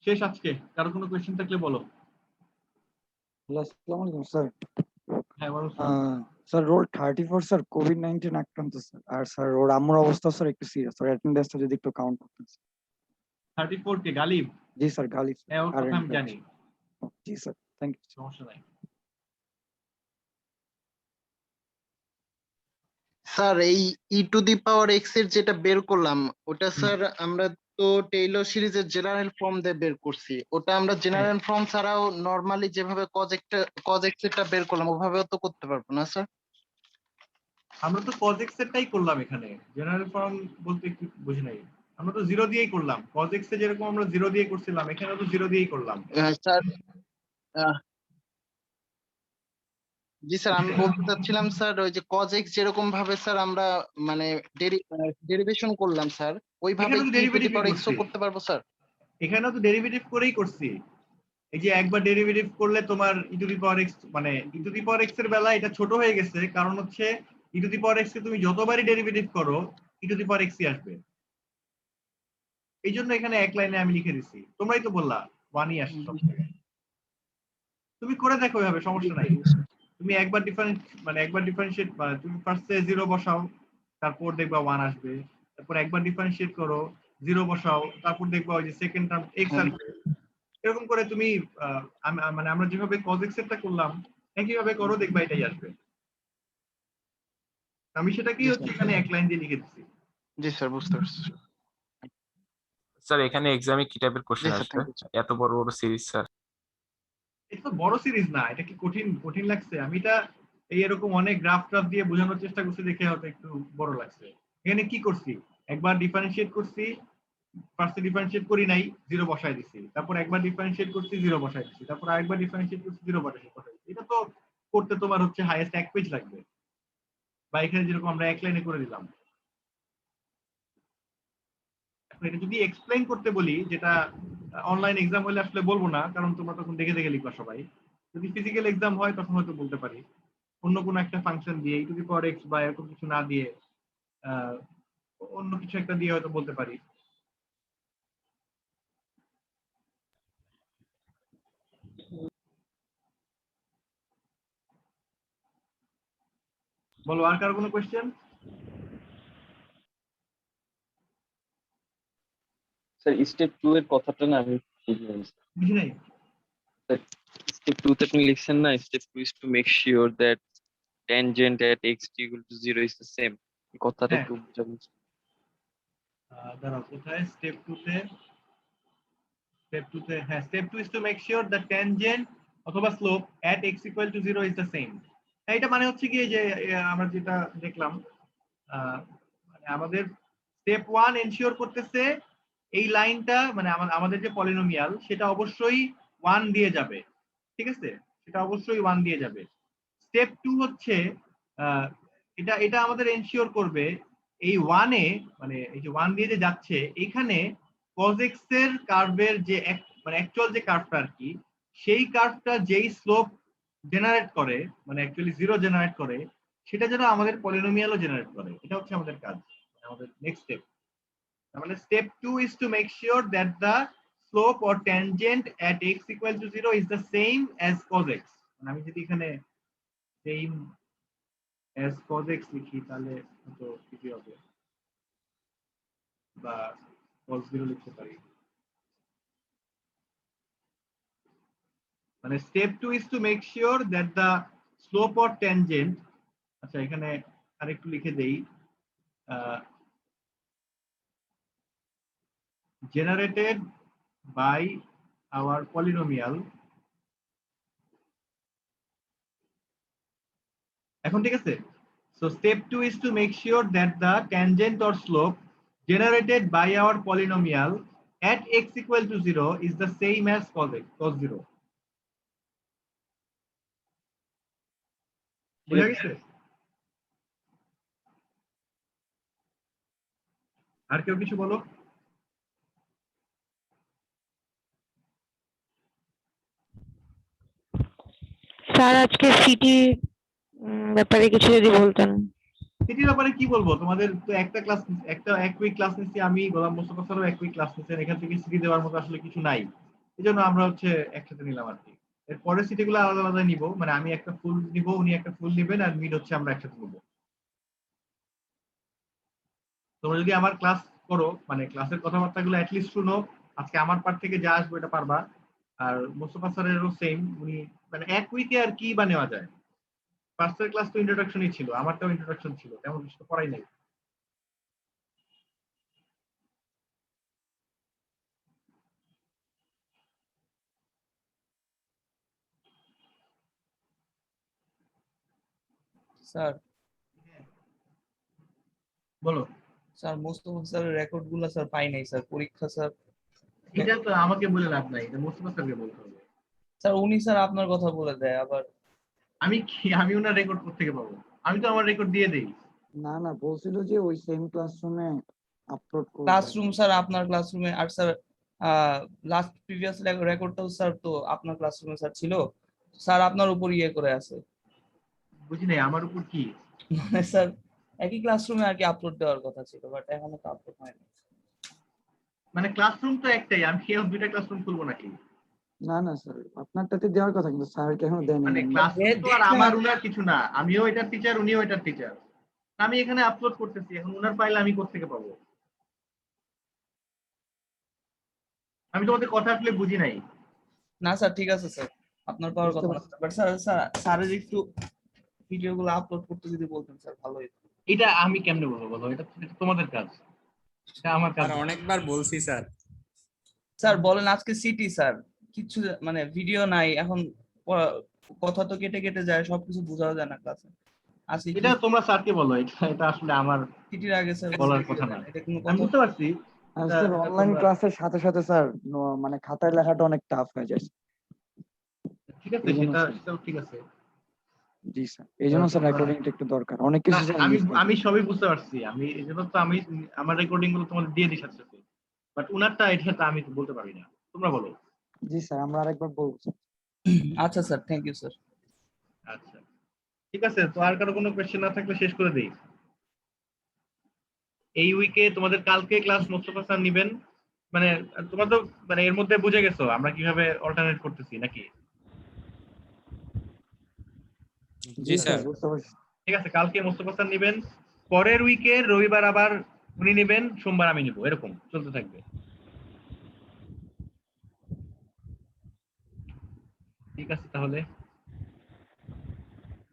শেষ আজকে, কারো কোনো কোয়েশ্চেন থাকলে বলো। আসসালামু আলাইকুম স্যার। হ্যাঁ বলো। স্যার রোল 34 স্যার কোভিড-19 আক্রান্ত স্যার, আর স্যার ওর আম্মুর অবস্থা স্যার একটু সিরিয়াস, স্যার অ্যাটেন্ডেন্সটা যদি একটু কাউন্ট করতেন। 34 কে গালিব? জি স্যার গালিব। হ্যাঁ ওর কথা আমি জানি। জি স্যার, থ্যাংক ইউ। সমস্যা নাই। স্যার এই ই টু দি পাওয়ার এক্স এর যেটা বের করলাম, ওটা স্যার আমরা তো টেইলর সিরিজের জেনারেল ফর্ম দিয়ে বের করছি, ওটা আমরা জেনারেল ফর্ম ছাড়াও নরমালি যেভাবে কজ এক্স এরটা বের করলাম ওভাবেও তো করতে পারবো না স্যার? আমরা তো cos x এরটাই করলাম এখানে, জেনারেল ফর্ম বলতে কি বুঝি নাই। আমরা তো 0 দিয়েই করলাম, cos x এ যেরকম আমরা 0 দিয়ে করছিলাম এখানেও তো 0 দিয়েই করলাম। স্যার জি স্যার, আমি বলতে চাচ্ছিলাম স্যার ওই যে cos x যেরকম ভাবে স্যার আমরা মানে ডেরিভেশন করলাম স্যার, ওইভাবে এখানেও তো কি e to the derivative power x ও করছি, করতে পারবো স্যার? এখানেও তো ডেরিভেটিভ করেই করছি। এই যে একবার ডেরিভেটিভ করলে তোমার ই টু দি পাওয়ার x, মানে ই টু দি পাওয়ার x এর বেলা এটা ছোট হয়ে গেছে, কারণ হচ্ছে ই টু দি পাওয়ার x কে তুমি যতবারই ডেরিভেটিভ করো e two the power x আসবে। এই জন্য এখানে এক লাইনে আমি লিখে দিছি। তোমরাই তো বললা 1ই আসছে সব জায়গায়। তুমি করে দেখো এভাবে, সমস্যা নাই। তুমি একবার ডিফারেন্সিয়েট তুমি ফার্স্টে 0 বসাও, তারপর দেখবা 1 আসবে। তারপর একবার ডিফারেন্সিয়েট করো, 0 বসাও, তারপর দেখবা ওই যে সেকেন্ড টার্ম x আসবে। এরকম করে তুমি মানে আমরা যেভাবে cos x এরটা করলাম একইভাবে করো, দেখবা এটাই আসবে। আমি সেটাকেই হচ্ছে এখানে এক লাইন দিয়ে লিখে দিচ্ছি। জি স্যার, বুঝতে পারছি। স্যার এখানে এক্সামে কি টাইপের জি কোশ্চেন স্যার, আসবে? Thank you. এত বড় বড় সিরিজ স্যার। এটা তো বড় সিরিজ না, এটা কি কঠিন লাগছে? আমি এটা এরকম অনেক গ্রাফ দিয়ে বোঝানোর চেষ্টা করছি দেখে হয়তো একটু বড় লাগছে। এখানে কি করছি, একবার ডিফারেন্সিয়েট করছি, ফার্স্টে ডিফারেন্সিয়েট করি নাই, 0 বসায় দিছি। তারপর একবার ডিফারেন্সিয়েট করছি, 0 বসায় দিছি। তারপর আরেকবার ডিফারেন্সিয়েট করছি, 0 বসায় দিছি। এটা তো করতে তোমার হচ্ছে হাইয়েস্ট 1 পেজ লাগবে, বা এখানে যেরকম আমরা এক লাইনে করে দিলাম। এখন এটা যদি এক্সপ্লেইন করতে বলি, যেটা অনলাইন এক্সাম হলে আসলে বলবো না, কারণ তোমরা তখন দেখে লিখবা সবাই। যদি ফিজিক্যাল এক্সাম হয় তখন হয়তো বলতে পারি, অন্য কোনো একটা ফাংশন দিয়ে e two the power x বা এরকম কিছু না দিয়ে অন্য কিছু একটা দিয়ে হয়তো বলতে পারি। বলো, আর কারো কোনো কোয়েশ্চেন? স্যার স্টেপ 2 এর কথাটা না আমি বুঝি নাই। স্টেপ 2 তে আপনি লিখছেন না, step 2 is to make sure that tangent at x equal to 0 is the same, এই কথাটা হ্যাঁ। একটু বুঝাবেন? দাঁড়াও, কোথায় স্টেপ 2 তে? হ্যাঁ, step 2 is to make sure that tangent অথবা slope at x equal to 0 is the same. এটা মানে হচ্ছে কি যে আমরা যেটা দেখলাম, মানে আমাদের স্টেপ 1 এনশিওর করতেছে এই লাইনটা, মানে আমাদের যে পলিনোমিয়াল সেটা অবশ্যই 1 দিয়ে যাবে, ঠিক আছে? সেটা অবশ্যই 1 দিয়ে যাবে। স্টেপ 2 হচ্ছে এটা আমাদের এনশিওর করবে এই 1 এ, মানে এই যে 1 দিয়ে যে যাচ্ছে এখানে cos x এর কার্ভের যে মানে অ্যাকচুয়াল যে কার্ভটা আর কি, সেই কার্ভটা যেই স্লোপ জেনারেট করে, মানে অ্যাকচুয়ালি 0 জেনারেট করে, সেটা যেন আমাদের পলিনোমিয়ালও জেনারেট করে। এটা হচ্ছে আমাদের কাজ, আমাদের নেক্সট স্টেপ। তাহলে step 2 is to make sure that the slope or tangent at x equal to 0 is the same as cos x. মানে আমি যদি এখানে same as cos x লিখি তাহলে তো কি হবে, বা cos 0 লিখতে পারি। মানে step 2 is to make sure that the slope or tangent, আচ্ছা এখানে আরেকটু লিখে দেই, generated by our polynomial, এখন ঠিক আছে? So step 2 is to make sure that the tangent or slope generated by our polynomial at x equal to 0 is the same as cos 0. বুঝা গেছে? আর কেউ কিছু বলো? স্যার আজকে সিটি ব্যাপারে কিছু যদি বলতেন। সিটির ব্যাপারে কি বলবো, তোমাদের তো এক উইক ক্লাস নিচ্ছি আমি, গোলাম মোস্তফা স্যারও এক উইক ক্লাস নিচ্ছেন, এখান থেকে সিটি দেওয়ার মতো আসলে কিছু নাই, এই জন্য আমরা হচ্ছে একসাথে নিলাম আর কি। এর পরের সিটিগুলো আলাদা আলাদা নিব, মানে আমি একটা ফুল নিব, উনি একটা ফুল নেবেন, আর মিড হচ্ছে আমরা একসাথে নিব। তোমরা যদি আমার ক্লাস করো, মানে ক্লাসের কথাবার্তাগুলো অ্যাটলিস্ট শুনো, আজকে আমার পার্ট থেকে যা আসবে এটা পারবা। আর মোস্তফা স্যারেরও সেম, উনি মানে এক উইকে আর কি বা নেওয়া যায়। ফার্স্টের ক্লাস তো ইন্ট্রোডাকশনই ছিল, আমারটাও ইন্ট্রোডাকশন ছিল, তেমন কিছু তো করাই নাই। স্যার বলো। স্যার মোস্তফা স্যারের রেকর্ড গুলো স্যার পাই নাই স্যার, পরীক্ষা স্যার। এটা তো আমাকে বলে লাভ নাই, এটা মোস্তফা স্যারকে বলতে হবে। স্যার উনি স্যার আপনার কথা বলে দেয় আবার। আমি ওনার রেকর্ড কোত্থেকে পাবো? আমি তো আমার রেকর্ড দিয়ে দেই। না বলছিল যে ওই সেম ক্লাসরুমে আপলোড করবে। ক্লাসরুম স্যার আপনার ক্লাসরুমে, আর স্যার লাস্ট প্রিভিয়াস রেকর্ডটাও স্যার তো আপনার ক্লাসরুমে স্যার ছিল, স্যার আপনার উপর ইয়ে করে আছে। বুঝি নাই আমার উপর কি? মানে স্যার একই ক্লাসরুমে আর কি আপলোড দেওয়ার কথা ছিল, বাট এখনো তো আপলোড হয়নি। মানে ক্লাসরুম তো একটাই, আমি কি এখন দুইটা ক্লাসরুম খুলবো নাকি? না না স্যার, আপনারটাতে দেওয়ার কথা কিন্তু স্যার কে এখনো দেয়নি। মানে ক্লাসরুম তো আর আমার উনার কিছু না, আমিও এটার টিচার, উনিও এটার টিচার। আমি এখানে আপলোড করতেছি, এখন উনার ফাইল আমি কোত্থেকে পাবো? আমি তোমাদের কথা আসলে বুঝি নাই। না স্যার ঠিক আছে স্যার, আপনার পাওয়ার কথা না, বাট স্যারের একটু ভিডিওগুলো আপলোড করতে যদি বলতেন স্যার ভালো হতো। এটা আমি কেমনে বলবো বলো, এটা এটা তোমাদের কাজ, এটা আমার কাজ না। অনেকবার বলছি স্যার। স্যার বলেন আজকে সিটি স্যার কিছু মানে ভিডিও নাই, এখন কথা তো কেটে কেটে যায়, সবকিছু বোঝাও যায় না ক্লাসে। আজকে এটা তোমরা স্যারকে বলো, এটা এটা আসলে আমার সিটির আগে স্যার বলার কথা না। এটা কোনো আমি কথা বুঝতে পারছি। আর স্যার অনলাইন ক্লাসের সাথে সাথে স্যার মানে খাতায় লেখাটা অনেক টাফ হয়ে যায়। ঠিক আছে, সেটাও ঠিক আছে। জি স্যার, এই জন্য স্যার রেকর্ডিংটা একটু দরকার, অনেক কিছু স্যার আমি miss হয়ে আমি যায়। সবই বুঝতে পারছি, আমি এই জন্য তো আমি আমার রেকর্ডিং গুলো তোমাদের দিয়ে দিই সাথে সাথে, বাট উনারটা এটা তো আমি বলতে পারি না, তোমরা বলো। জি স্যার, আমরা আরেকবার বলবো স্যার। আচ্ছা স্যার, থ্যাংক ইউ স্যার। আচ্ছা ঠিক আছে, তো আর কারো কোনো কোয়েশ্চেন না থাকলে শেষ করে দেই। এই উইকে তোমাদের কালকে ক্লাস মোস্তফা স্যার নিবেন, মানে তোমরা তো মানে এর মধ্যে বুঝে গেছো আমরা কিভাবে অল্টারনেট করতেছি নাকি? জি স্যার। বুঝতে পারছি। ঠিক আছে, কালকে মোস্তফা স্যার নিবেন, পরের উইকে রবিবার আবার উনি নিবেন, সোমবার আমি নিব, এরকম চলতে থাকবে। ঠিক আছে তাহলে,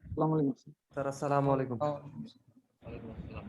আসসালামু আলাইকুম স্যার। স্যার আসসালামু আলাইকুম। ওয়ালাইকুম আসসালাম।